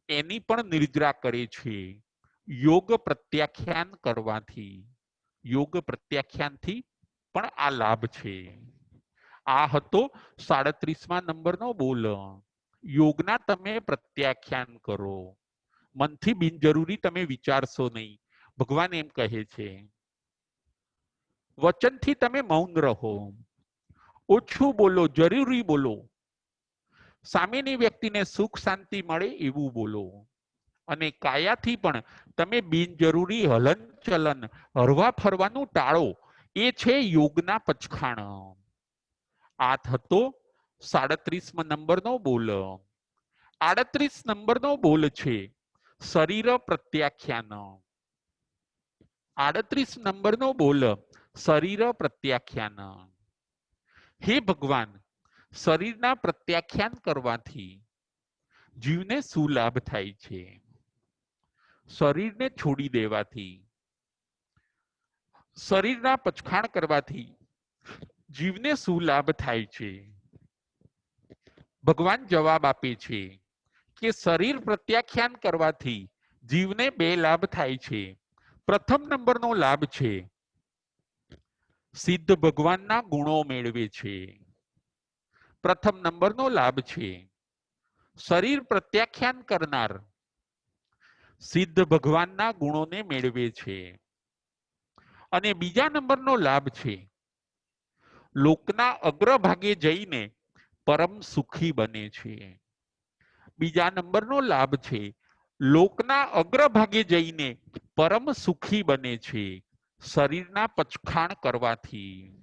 એની પણ નિર્જરા કરે છે યોગ પ્રત્યાખ્યાન કરવાથી. યોગ પ્રત્યાખ્યાનથી પણ આ લાભ છે. આ હતો 37મા નંબરનો બોલ. યોગના તમે પ્રત્યાખ્યાન કરો. મનથી બિનજરૂરી તમે વિચારશો નહીં. ભગવાન એમ કહે છે. વચનથી તમે મૌન રહો, ઓછું બોલો, જરૂરી બોલો. સામેની વ્યક્તિને સુખ શાંતિ મળે એવું બોલો. અને કાયાથી પણ તમે બિનજરૂરી હલનચલન, હરવા ફરવાનું ટાળો. એ છે યોગના પચખાણ. આ થતો 37મા નંબરનો બોલ. 38 નંબરનો બોલ છે શરીર પ્રત્યાખ્યાન. 38 નંબરનો બોલ શરીર પ્રત્યાખ્યાન. હે ભગવાન, શરીરના પ્રત્યાખ્યાન કરવાથી જીવને શું લાભ થાય છે? શરીરને છોડી દેવાથી, શરીરના પચખાણ કરવાથી જીવને શું લાભ થાય છે? ભગવાન જવાબ આપે છે કે શરીર પ્રત્યાખ્યાન કરવાથી જીવને 2 લાભ થાય છે. પ્રથમ નંબરનો લાભ છે સિદ્ધ ભગવાનના ગુણો મેળવે છે. પ્રથમ નંબરનો લાભ છે શરીર પ્રત્યાખ્યાન કરનાર સિદ્ધ ભગવાનના ગુણોને મેળવે છે. અને બીજા નંબરનો લાભ છે લોકના અગ્રભાગે જઈને પરમ સુખી બને છે. બીજા નંબરનો લાભ છે લોકના અગ્રભાગે જઈને પરમ સુખી બને છે શરીરના પચખાણ કરવાથી.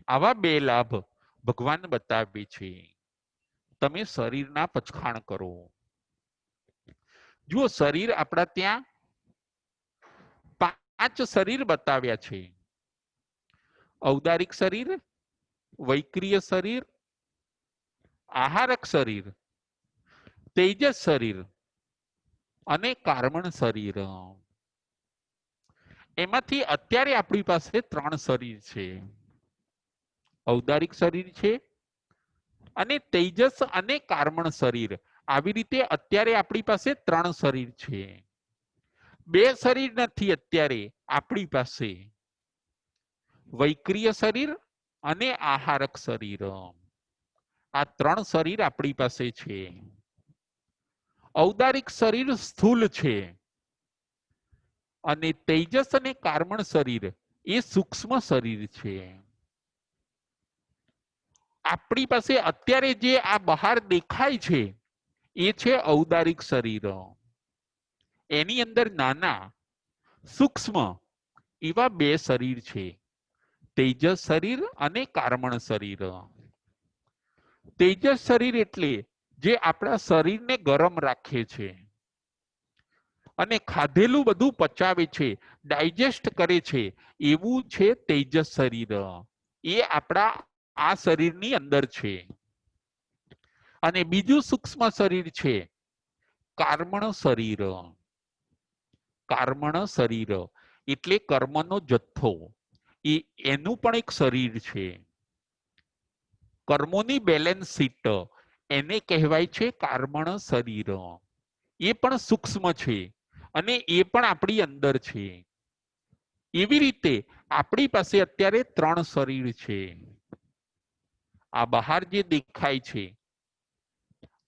આવા 2 લાભ ભગવાન બતાવે છે. તમે શરીરના પચખાણ કરો. જો શરીર આપણા ત્યાં 5 શરીર બતાવ્યા છે. ઔદારિક શરીર, વૈક્રિય શરીર, આહારક શરીર, તેજસ શરીર અને કાર્મણ શરીર. એમાંથી અત્યારે આપણી પાસે 3 શરીર છે. ઔદારિક શરીર છે અને તેજસ અને કાર્મણ શરીર. આવી રીતે અત્યારે આપણી પાસે 3 શરીર છે. 2 શરીર નથી અત્યારે આપણી પાસે, વૈક્રિય શરીર અને આહારક શરીર. આ 3 શરીર આપણી પાસે છે. ઔદારિક શરીર સ્થૂલ છે અને તેજસ અને કાર્મણ શરીર એ સૂક્ષ્મ શરીર છે. આપણી પાસે અત્યારે જે આ બહાર દેખાય છે એ છે ઔદારિક શરીર. એની અંદર નાના સૂક્ષ્મ એવા 2 શરીર છે, તેજસ શરીર અને કાર્મણ શરીર. તેજસ શરીર એટલે જે આપણા શરીરને ગરમ રાખે છે અને ખાધેલું બધું પચાવે છે, ડાયજેસ્ટ કરે છે, એવું છે તેજસ શરીર. એ આપણા આ શરીરની અંદર છે. અને બીજું સૂક્ષ્મ શરીર છે કાર્મણ શરીર. કાર્મણ શરીર એટલે કર્મનો જથ્થો. એનું પણ એક શરીર છે. કર્મોની બેલેન્સ શીટ એને કહેવાય છે કાર્મણ શરીર. એ પણ સૂક્ષ્મ છે અને એ પણ આપણી અંદર છે. એવી રીતે આપણી પાસે અત્યારે 3 શરીર છે. આ બહાર જે દેખાય છે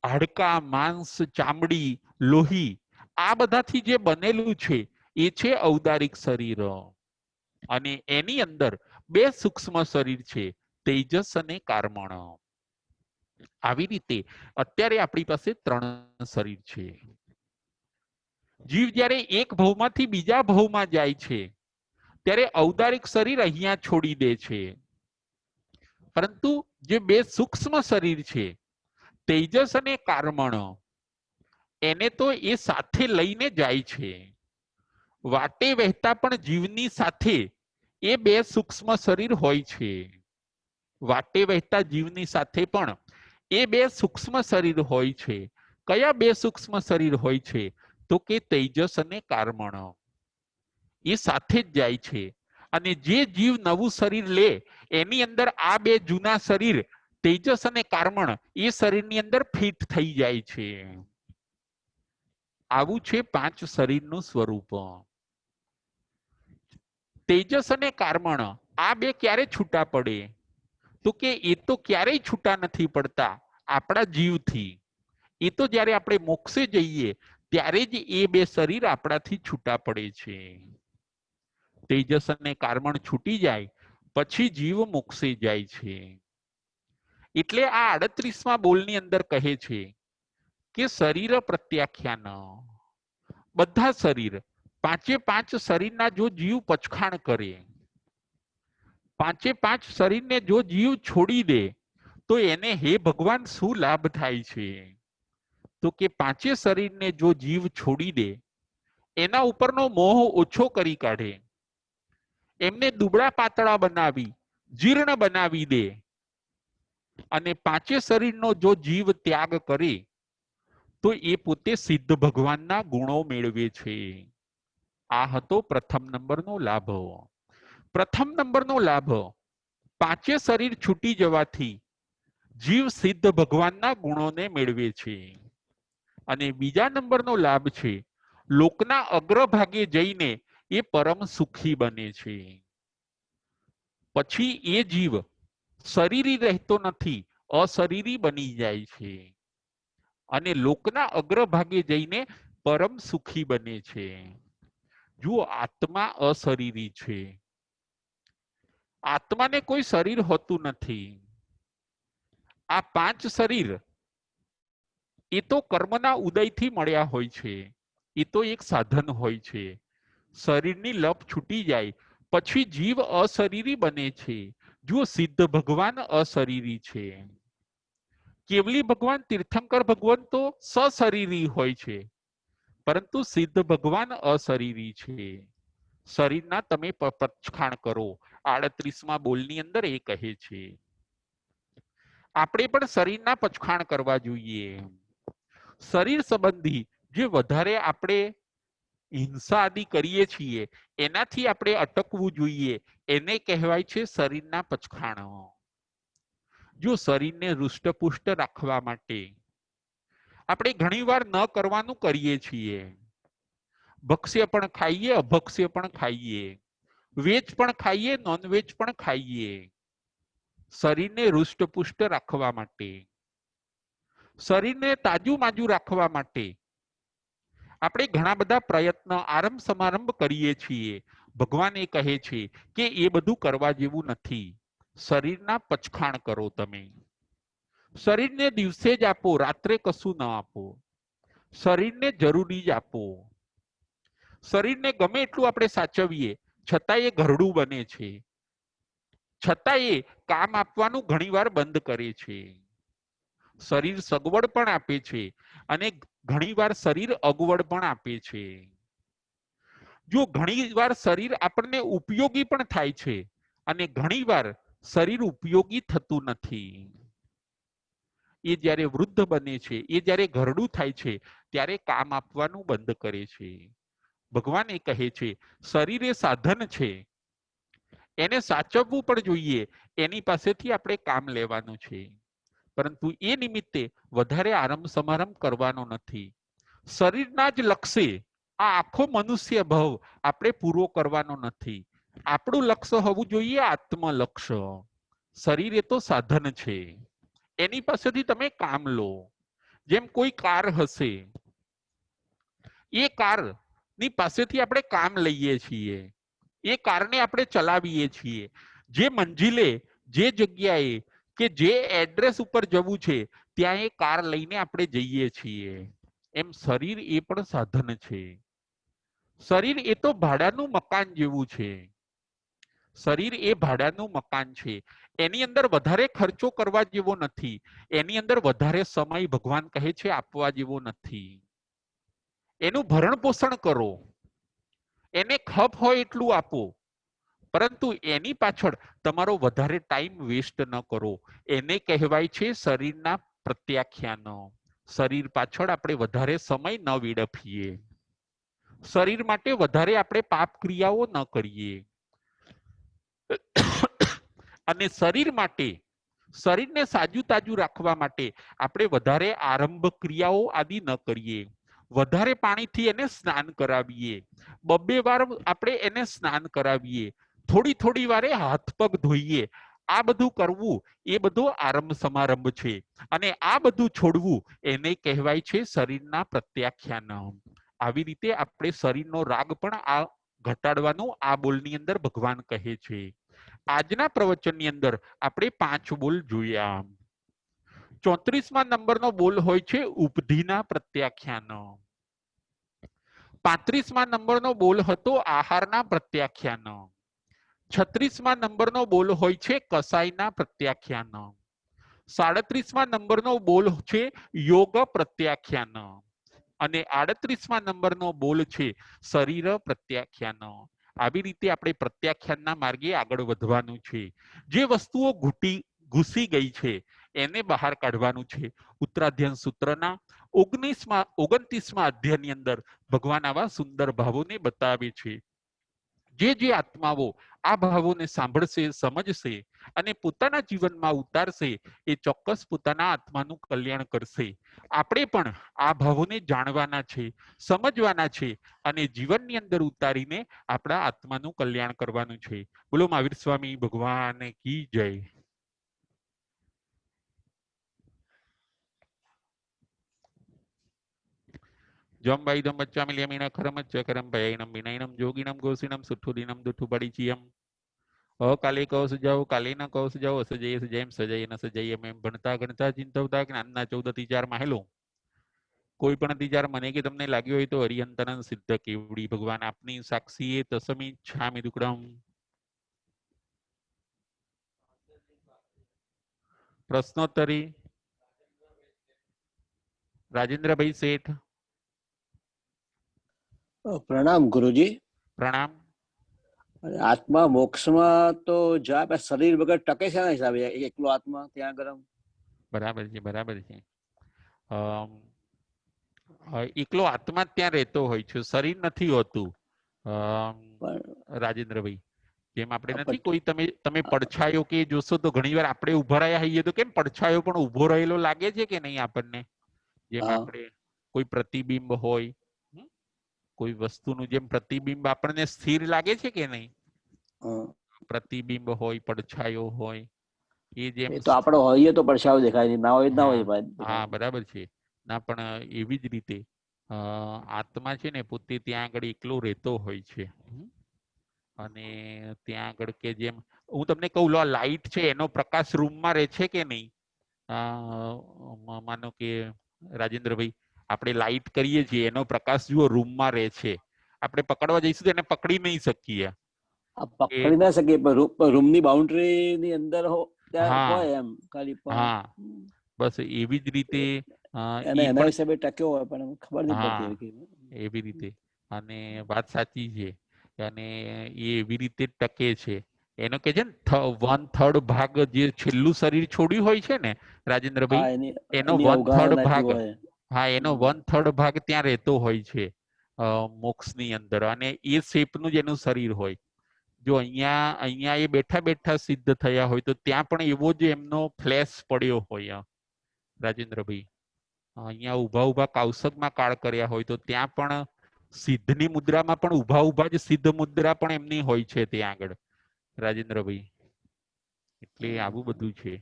હાડકા, માંસ, ચામડી, લોહી, આ બધાથી જે બનેલું છે એ છે ઔદારિક શરીર. અને એની અંદર 2 સૂક્ષ્મ શરીર છે, તેજસ અને કાર્મણ. આવી રીતે અત્યારે આપણી પાસે 3 શરીર છે. જીવ જ્યારે એક ભવમાંથી બીજા ભવમાં જાય છે ત્યારે ઔદારિક શરીર અહીંયા છોડી દે છે, પરંતુ જે 2 સૂક્ષ્મ શરીર છે તેજસ અને કાર્મણ, એને તો એ સાથે લઈને જાય છે. વાટે વહેતા પણ જીવની સાથે એ 2 સૂક્ષ્મ શરીર હોય છે. વાટે વહેતા જીવની સાથે પણ એ 2 સૂક્ષ્મ શરીર હોય છે. કયા 2 સૂક્ષ્મ શરીર હોય છે? તો કે તેજસ અને કાર્મણ. એ સાથે જ જાય છે. અને જે જીવ નવું શરીર લે એની અંદર આ 2 જૂના શરીર તેજસ અને કાર્મણ એ શરીરની અંદર ફિટ થઈ જાય છે. આવું છે 5 શરીરનું સ્વરૂપ. તેજસ અને કાર્મણ આ 2 ક્યારે છૂટા પડે? તો કે એ તો ક્યારેય છૂટા નથી પડતા આપણા જીવથી. એ તો જ્યારે આપણે મોક્ષે જઈએ ત્યારે જ એ 2 શરીર આપણાથી છૂટા પડે છે. તેજસ અને કાર્મણ છૂટી જાય પછી જીવ મોક્ષે જાય છે. એટલે આ 38મા બોલની અંદર કહે છે કે શરીર પ્રત્યાખ્યાન, બધા શરીર 5 શરીરના જો જીવ પચખાણ કરે, 5 શરીરને જો જીવ છોડી દે તો એને હે ભગવાન શું લાભ થાય છે? તો કે 5 શરીરને જો જીવ છોડી દે, એના ઉપરનો મોહ ઓછો કરી કાઢે, એમને દુબળા પાતળા બનાવી જીર્ણ બનાવી દે અને 5 શરીરનો જો જીવ ત્યાગ કરે તો એ પોતે સિદ્ધ ભગવાનના ગુણો મેળવે છે. આ હતો પ્રથમ નંબરનો લાભ. પ્રથમ નંબરનો લાભ 5 શરીર છૂટી જવાથી જીવ સિદ્ધ ભગવાનના ગુણોને મેળવે છે. અને બીજા નંબરનો લાભ છે લોકના અગ્રભાગે જઈને એ પરમ સુખી બને છે. પછી એ જીવ શરીરી રહેતો નથી, અશરીરી બની જાય છે અને લોકના અગ્રભાગે જઈને પરમ સુખી બને છે. જુઓ, આત્મા અશરીરી છે. આત્માને કોઈ શરીર હોતું નથી. આ 5 શરીર એ તો કર્મના ઉદયથી મળ્યા હોય છે. એ તો એક સાધન હોય છે. શરીરની લપ છૂટી જાય પછી જીવ અશરીરી બને છે. જુઓ, સિદ્ધ ભગવાન અશરીરી છે. કેવલી ભગવાન, તીર્થંકર ભગવાન તો સશરીરી હોય છે, પરંતુ સિદ્ધ ભગવાન અશરીરી છે. શરીરના તમે પચખાણ કરો, 38મા બોલની અંદર એ કહે છે. આપણે પણ શરીરના પચખાણ કરવા જોઈએ. શરીર સંબંધી જે વધારે આપણે હિંસા આદિ કરીએ છીએ એનાથી આપણે અટકવું જોઈએ. એને કહેવાય છે શરીરના પચખાણ. જો શરીરને હૃષ્ટપુષ્ટ રાખવા માટે આપણે ઘણીવાર ન કરવાનું કરીએ છીએ. ભક્ષ્ય પણ ખાઈએ, અભક્ષ્ય પણ ખાઈએ, વેજ પણ ખાઈએ, નોનવેજ પણ ખાઈએ. શરીરને હૃષ્ટપુષ્ટ રાખવા માટે, શરીરને તાજું માજું રાખવા માટે આપણે ઘણા બધા પ્રયત્ન આરંભ સમારંભ કરીએ છીએ. ભગવાન એ કહે છે કે એ બધું કરવા જેવું નથી. શરીરના પચખાણ કરો. તમે શરીરને દિવસે જ આપો, રાત્રે કશું ન આપો. શરીરને જરૂરી જ આપો. શરીરને ગમે એટલું આપણે સાચવીએ છતાં એ ઘરડું બને છે, છતાં એ કામ આપવાનું ઘણીવાર બંધ કરે છે. શરીર સગવડ પણ આપે છે અને ઘણીવાર શરીર અગવડ પણ આપે છે. જો ઘણીવાર શરીર આપણને ઉપયોગી પણ થાય છે અને ઘણીવાર શરીર ઉપયોગી થતું નથી. એ જ્યારે વૃદ્ધ બને છે, એ જ્યારે ઘરડું થાય છે ત્યારે કામ આપવાનું બંધ કરે છે. ભગવાન એ કહે છે શરીર એ સાધન છે, એને સાચવવું પણ જોઈએ. એની પાસેથી આપણે કામ લેવાનું છે, પરંતુ એ નિમિત્તે વધારે આરંભ સમારંભ કરવાનો નથી. શરીરના જ લક્ષ્ય આ આખો મનુષ્ય ભાવ આપણે પૂરો કરવાનો નથી. આપણું લક્ષ્ય હોવું જોઈએ આત્મલક્ષ્ય. શરીર એ તો સાધન છે, એની પાસેથી તમે કામ લો. જેમ કોઈ કાર હશે, એ કાર ની પાસેથી આપણે કામ લઈએ છીએ, એ કારને આપણે ચલાવીએ છીએ. જે મંજિલે જે જગ્યાએ કે જે એડ્રેસ ઉપર જવું છે ત્યાં એ કાર લઈને આપણે જઈએ છીએ, એમ શરીર એ પણ સાધન છે. શરીર એ તો ભાડાનું મકાન જેવું છે. શરીર એ ભાડાનું મકાન છે. એની અંદર વધારે ખર્ચો કરવા જેવો નથી. એની અંદર વધારે સમય ભગવાન કહે છે આપવા જેવો નથી. એનું ભરણ પોષણ કરો, એને ખપ હોય એટલું આપો, પરંતુ એની પાછળ તમારો વધારે ટાઈમ વેસ્ટ ન કરો. એને કહેવાય છે શરીરના પ્રત્યાખ્યાનો. શરીર પાછળ આપણે વધારે સમય ન વેડફીએ. શરીર માટે વધારે આપણે પાપ ક્રિયાઓ ન કરીએ. અને શરીર માટે, શરીરને સાજુ તાજુ રાખવા માટે આપણે વધારે આરંભ ક્રિયાઓ આદિ ન કરીએ. વધારે પાણીથી એને સ્નાન કરાવીએ. બબ્બે વાર આપણે એને સ્નાન કરાવીએ. થોડી થોડી વારે હાથ પગ ધોઈએ. આ બધું કરવું એ બધો આરંભ સમારંભ છે. અને આ બધું છોડવું એને કહેવાય છે શરીરના પ્રત્યાખ્યાન. આવી રીતે આપણે શરીરનો રાગ પણ આ ઘટાડવાનું આ બોલની અંદર ભગવાન કહે છે. આજના પ્રવચનની અંદર આપણે 5 બોલ જોયા. 34મા નંબરનો બોલ હોય છે ઉપધિના પ્રત્યાખ્યાન. 35મા નંબરનો બોલ હતો આહારના પ્રત્યાખ્યાન. 36મા નંબરનો બોલ હોય છે કસાઈના પ્રત્યાખ્યાન. 37મા નંબરનો બોલ છે યોગ પ્રત્યાખ્યાન. અને 38મા નંબરનો બોલ છે શરીર પ્રત્યાખ્યાન. આવી રીતે આપણે પ્રત્યાખ્યાનના માર્ગે આગળ વધવાનું છે. જે વસ્તુઓ ઘૂસી ગઈ છે એને બહાર કાઢવાનું છે. ઉત્તરાધ્યન સૂત્રના 29મા અધ્યાયની અંદર ભગવાન આવા સુંદર ભાવોને બતાવે છે. જે આત્માઓ આ ભાવોને સાંભળશે, સમજશે અને પોતાના જીવનમાં ઉતારશે એ ચોક્કસ પોતાના આત્માનું કલ્યાણ કરશે. આપણે પણ આ ભાવોને જાણવાના છે, સમજવાના છે અને જીવનની અંદર ઉતારીને આપણા આત્માનું કલ્યાણ કરવાનું છે. બોલો મહાવીર સ્વામી ભગવાન કી જય. જમ વાઈદમ બચ્ચામિ લ્યમિણ ખરમચ્ચ કરમ ભયૈનમ વિનયનમ જોગિનમ ગોસિનમ સુઠ્ઠુદિનમ દુઠ્ઠુપડિચિયમ અકાલે કૌ સજાઓ કાલે ન કૌ સજાઓ અસજય સજયમ સજય ન સજય એમ ભણતા ગણતા ચિંતવતા જ્ઞાનના 14 તીચારમાં હેલો. કોઈ પણ તીચાર મને કે તમને લાગ્યો હોય તો હરિહંતનંદ સિદ્ધ કેવડી ભગવાન આપની સાક્ષીએ તસમી છામિ દુક્કડમ. પ્રશ્નોત્તરી રાજેન્દ્રભાઈ શેઠ. પ્રણામ ગુરુજી. પ્રણામ. આત્મા મોક્ષમાં તો જાય, શરીર વગર ટકે છે ને હિસાબે એકલો આત્મા ત્યાં આગળ? બરાબર છે, બરાબર છે. એકલો આત્મા ત્યાં રહેતો હોય છે, શરીર નથી હોતું. રાજેન્દ્રભાઈ, જેમ આપણે નથી કોઈ તમે પડછાયો કે જોશો તો ઘણીવાર આપણે ઉભા રહ્યા હોઈએ તો કેમ પડછાયો પણ ઉભો રહેલો લાગે છે કે નહીં આપણને? જેમ આપણે કોઈ પ્રતિબિંબ હોય, કોઈ વસ્તુનું જેમ પ્રતિબિંબ આપણને સ્થિર લાગે છે કે નહીં? પ્રતિબિંબ હોય, પડછાયો હોય, એ જેમ તો આપણો હોઈએ તો પડછાયો દેખાય નહીં, ના હોય ના હોય. હા, બરાબર છે. ના પણ એવી જ રીતે આત્મા છે ને પોતે ત્યાં આગળ એકલો રહેતો હોય છે. અને ત્યાં આગળ કે જેમ હું તમને કહું, લો લાઈટ છે એનો પ્રકાશ રૂમમાં રહે છે કે નહીં? માનો કે રાજેન્દ્રભાઈ, આપણે લાઈટ કરીએ છીએ, એનો પ્રકાશ જુઓ રૂમમાં રહે છે. આપણે પકડવા જઈશું તો એને પકડી નહીં શકીએ. પકડી ના શકીએ, પણ રૂમની બાઉન્ડ્રી ની અંદર હોય એમ ખાલી. હા, બસ એવી જ રીતે એના હિસાબે ટક્યો હોય પણ ખબર નહીં પડતી એવી રીતે. અને વાત સાચી છે. અને એ એવી રીતે ટકે છે. એનો કે છે ને 1/3 ભાગ જે છેલ્લું શરીર છોડ્યું હોય છે ને રાજેન્દ્રભાઈ, એનો 1/3 ભાગ, હા, એનો 1/3 ભાગ ત્યાં રહેતો હોય છે મોક્ષની અંદર. અને એ શેપનું જ એનું શરીર હોય. જો અહીંયા એ બેઠા બેઠા સિદ્ધ થયા હોય તો ત્યાં પણ એવો જ એમનો ફ્લેશ પડ્યો હોય રાજેન્દ્રભાઈ. અહીંયા ઉભા કૌશકમાં કાળ કર્યા હોય તો ત્યાં પણ સિદ્ધની મુદ્રામાં પણ ઉભા જ સિદ્ધ મુદ્રા પણ એમની હોય છે ત્યાં આગળ રાજેન્દ્રભાઈ. એટલે આવું બધું છે.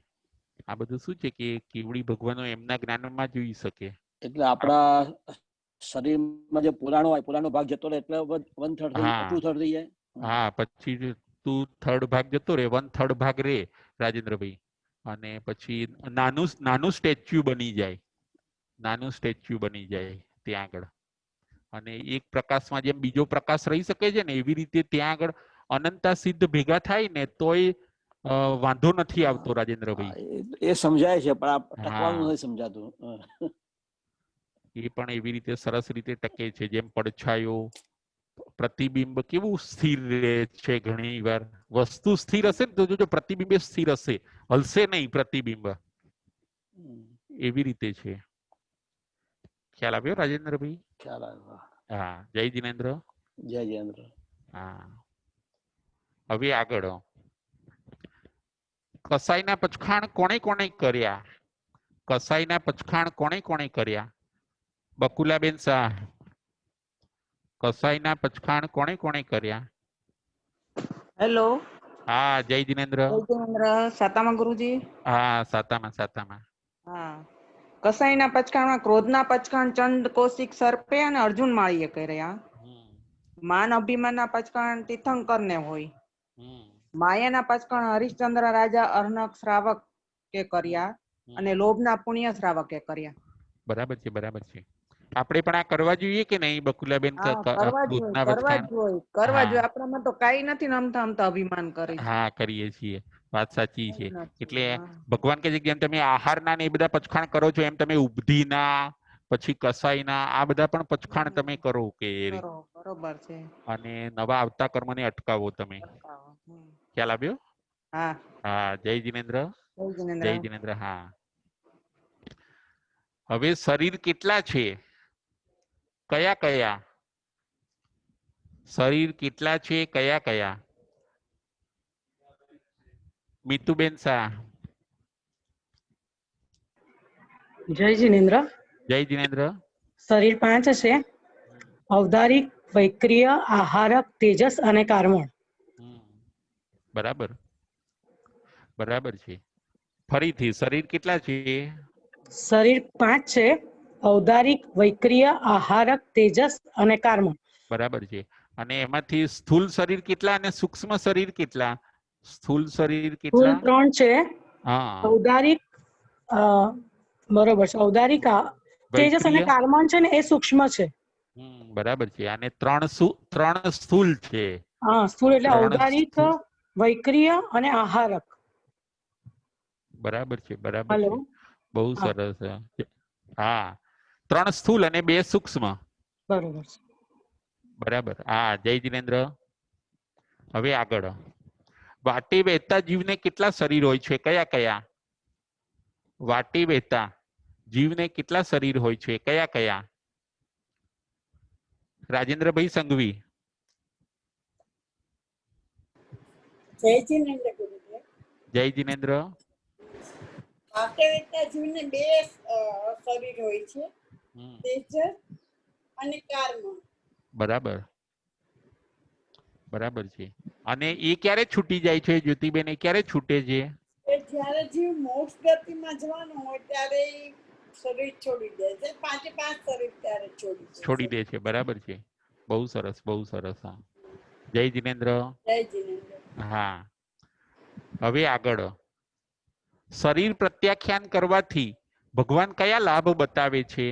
આ બધું શું છે કે કેવડી ભગવાનો એમના જ્ઞાનમાં જોઈ શકે. એટલે આપણા શરીરમાં જે પુરાણો હોય, પુરાણો ભાગ જતો રહે એટલે 1/3 2/3 થઈ જાય. હા, પછી વસ્તુ થર્ડ ભાગ જતો રહે, 1/3 ભાગ રે રાજેન્દ્રભાઈ, અને પછી નાનું નાનું સ્ટેચ્યુ બની જાય, નાનું સ્ટેચ્યુ બની જાય ત્યાં આગળ. અને એક પ્રકાશમાં જેમ બીજો પ્રકાશ રહી શકે છે ને, એવી રીતે ત્યાં આગળ અનંતા સિદ્ધ ભેગા થાય ને તોય વાંધો નથી આવતો રાજેન્દ્રભાઈ. એ સમજાય છે પણ આ ટકવાનું હા, નથી સમજાતું. એ પણ એવી રીતે સરસ રીતે ટકે છે. જેમ પડછાયો, પ્રતિબિંબ કેવું સ્થિર રહે છે. ઘણી વાર વસ્તુ સ્થિર હશે ને તો જોજો પ્રતિબિંબ સ્થિર હશે, હલશે નહીં પ્રતિબિંબ. એવી રીતે છે. ખ્યાલ આવ્યો રાજેન્દ્રભાઈ? ખ્યાલ આવ્યો. હા, જય જિનેન્દ્ર. જય જયેન્દ્ર. હા, હવે આગળ કસાઈના પચખાણ કોણે કોણે કર્યા? કસાઈના પચખાણ કોણે કોણે કર્યા? બકુલાબેન શાહ, કસાઈના પચખાણ કોણે કોણે કર્યા? હેલો, હા, જય જિનેન્દ્ર. સાતામાં ગુરુજી. હા, સાતામાં સાતામાં. હા, કસાઈના પચખાણમાં ક્રોધના પચખાણ ચંડ કૌશિક સર્પે અને અર્જુન માળીએ કર્યા. માન અભિમાનના પચખાણ તીર્થંકરને હોય. માયાના પચખાણ હરિશ્ચંદ્ર રાજા અર્ણક શ્રાવકે કર્યા અને લોભના પુણ્ય શ્રાવકે કર્યા. બરાબર છે, બરાબર છે. આપણે પણ આ કરવા જોઈએ કે નહીં બકુલાબેન? હા, કરવા જોઈએ, ક્રોધના કરવા વચખાણ. જોઈએ, કરવા જોઈએ. હા, આપણામાં તો કઈ નથી ને અમથા અમથા અભિમાન કરે છે. હા, કરીએ છીએ. વાત સાચી છે. કઈ નથી. એટલે હા. ભગવાન કે છે કે જેમ તમે આહારના ને એ બધા પચખાણ કરો છો, એમ તમે ઉપધીના પછી કસાઈના આ બધા પણ પચખાણ તમે કરો કે. કરો, બરોબર છે. અને નવા આવતા કર્મને અટકાવો તમે. ખ્યાલ આવ્યો? હા, હા, જય જિનેન્દ્ર. જય જિનેન્દ્ર. જય જિનેન્દ્ર. હા, હવે શરીર કેટલા છે? કયા કયા શરીર કેટલા છે? કયા કયા? મીતુબેન શાહ. જય જિનેન્દ્ર. જય જિનેન્દ્ર. શરીર 5 છે: ઔદારિક, વૈક્રિય, આહારક, તેજસ અને કાર્મણ. બરાબર, બરાબર છે. ફરીથી શરીર કેટલા છે? શરીર 5 છે: ઔદારિક, વૈક્રિય, આહારક, તેજસ અને કાર્મણ. બરાબર છે. અને એમાંથી સ્થૂલ શરીર કેટલા અને સૂક્ષ્મ શરીર કેટલા? સ્થૂલ શરીર કુલ કેટલા? 3 છે: હા, ઔદારિક, બરોબર છે, ઔદારિક, તેજસ અને વૈક્રિય. કાર્મણ છે ને એ સૂક્ષ્મ છે. બરાબર છે. અને ત્રણ સ્થૂલ છે. હા, સ્થૂળ એટલે ત્રણ ઔદારિક, સ્થૂ- વૈક્રિય અને આહારક. બરાબર છે, બરાબર હલો. છે. બહુ હા, સરસ. હા, 3 સ્થૂલ અને 2 સૂક્ષ્મ. બરોબર છે. બરાબર. હા, જય જિનેન્દ્ર. હવે આગળ વાટી વહેતા જીવને કેટલા શરીર હોય છે? કયા કયા? વાટી વહેતા જીવને કેટલા શરીર હોય છે? કયા કયા? રાજેન્દ્રભાઈ સંઘવી. જય જિનેન્દ્ર ગુરુદેવ. જય જિનેન્દ્ર. વાસ્તવિકતા જીવને 2 શરીર હોય છે: તેજસ અને કર્મ. બરાબર, બરાબર છે. અને એ ક્યારે છૂટી જાય છે જ્યોતિબેન? એ ક્યારે છૂટે છે? એ જ્યારે જીવ મોક્ષ ગતિમાં જવાનો હોય ત્યારે શરીર છોડી દે છે. 5 શરીર ત્યારે છોડી દે છે. છોડી દે છે. બરાબર છે. બહુ સરસ, બહુ સરસ. હા, જય જિનેન્દ્ર. જય જિનેન્દ્ર. હા, હવે આગળ શરીર પ્રત્યાખ્યાન કરવાથી ભગવાન કયા લાભ બતાવે છે?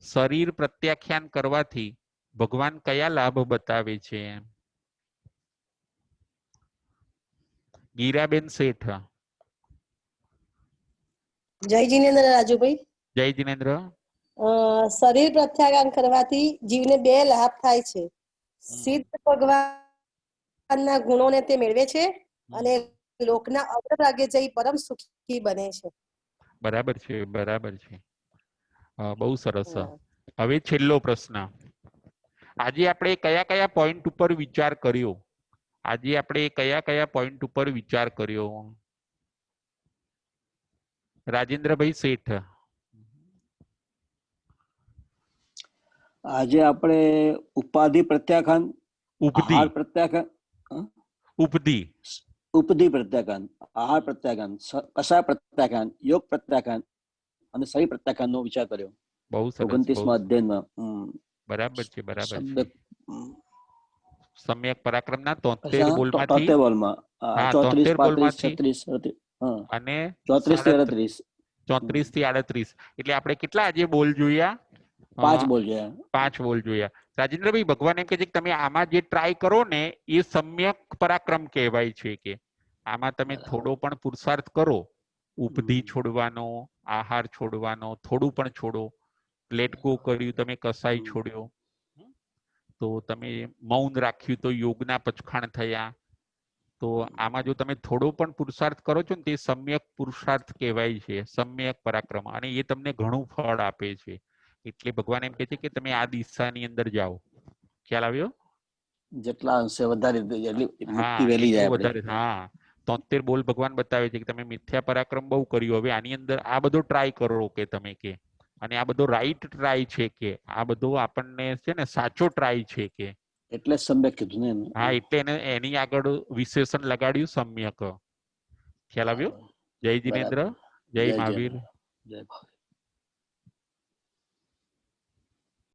શરીર પ્રત્યાખ્યાન કરવાથી ભગવાન કયા લાભ બતાવે છે? ગીરાબેન શેઠ. જય જીનેન્દ્ર રાજુભાઈ. જય જિનેન્દ્ર. શરીર પ્રત્યાઘાન કરવાથી જીવને 2 લાભ થાય છે: સિદ્ધ ભગવાનના ગુણોને તે મેળવે છે અને લોકના અગ્રભાગે જઈ પરમ સુખી બને છે. બરાબર છે, બરાબર છે. બહુ સરસ. હવે છેલ્લો પ્રશ્ન. આજે આપણે કયા કયા પોઈન્ટ ઉપર વિચાર કર્યો? આજે આપણે કયા કયા પોઈન્ટ ઉપર વિચાર કર્યો? રાજેન્દ્રભાઈ શેઠ. આજે આપણે ઉપાધિ પ્રત્યાખ્યાન, ઉપધી આહાર પ્રત્યાખ્યાન, ઉપધી ઉપધિ પ્રત્યાખ્યાન, આહાર પ્રત્યાખ્યાન, કસાય પ્રત્યાખ્યાન, યોગ પ્રત્યાખ્યાન અને શરીર પ્રત્યાખ્યાન નો વિચાર કર્યો. બહુ સરસ, બહુ 29મા અધ્યયનમાં બરાબર છે, બરાબર શબ્દ છે. સમ્યક પરાક્રમના 73 કશાના? બોલમાંથી 73 બોલમાં હા 34 73 35 બોલમાંથી 36 હા અને 34 થી 38 34 થી 38 એટલે આપણે કેટલા આજે બોલ જોયા? 5 બોલ છે. 5 બોલ જોયા. રાજેન્દ્રભાઈ, ભગવાન એમ કહે છે કે તમે આમાં જે ટ્રાય કરો ને એ સમ્યક પરાક્રમ કહેવાય છે. કે આમાં તમે થોડો પણ પુરુષાર્થ કરો, ઉપધી છોડવાનો, આહાર છોડવાનો, થોડું પણ છોડો, લેટ ગો કર્યું, તમે કસાઈ છોડ્યો, તો તમે મૌન રાખ્યું તો યોગના પચખાણ થયા. તો આમાં જો તમે થોડો પણ પુરુષાર્થ કરો છો ને તે સમ્યક પુરુષાર્થ કહેવાય છે, સમ્યક પરાક્રમ, અને એ તમને ઘણું ફળ આપે છે. એટલે ભગવાન એમ કહે છે કે તમે આ દિશાની અંદર જાઓ. ખ્યાલ આવ્યો? જેટલા અંશે વધારે એટલી હા, મુક્તિ વહેલી જાય એટલું આપણે. વધારે. હા, 73 બોલ ભગવાન બતાવે છે કે તમે મિથ્યા પરાક્રમ બહુ કર્યું, હવે આની અંદર આ બધો ટ્રાય કરો કે તમે કે, અને આ બધો રાઈટ ટ્રાય છે, કે આ બધો આપણને છે ને સાચો ટ્રાય છે કે. એટલે જ સમ્યક કીધું ને એને. હા, એટલે એને એની આગળ વિશેષણ લગાડ્યું સમ્યક. ખ્યાલ આવ્યો? જય બરાબર. જિનેન્દ્ર, જય જય મહાવીર. જય ભાવ.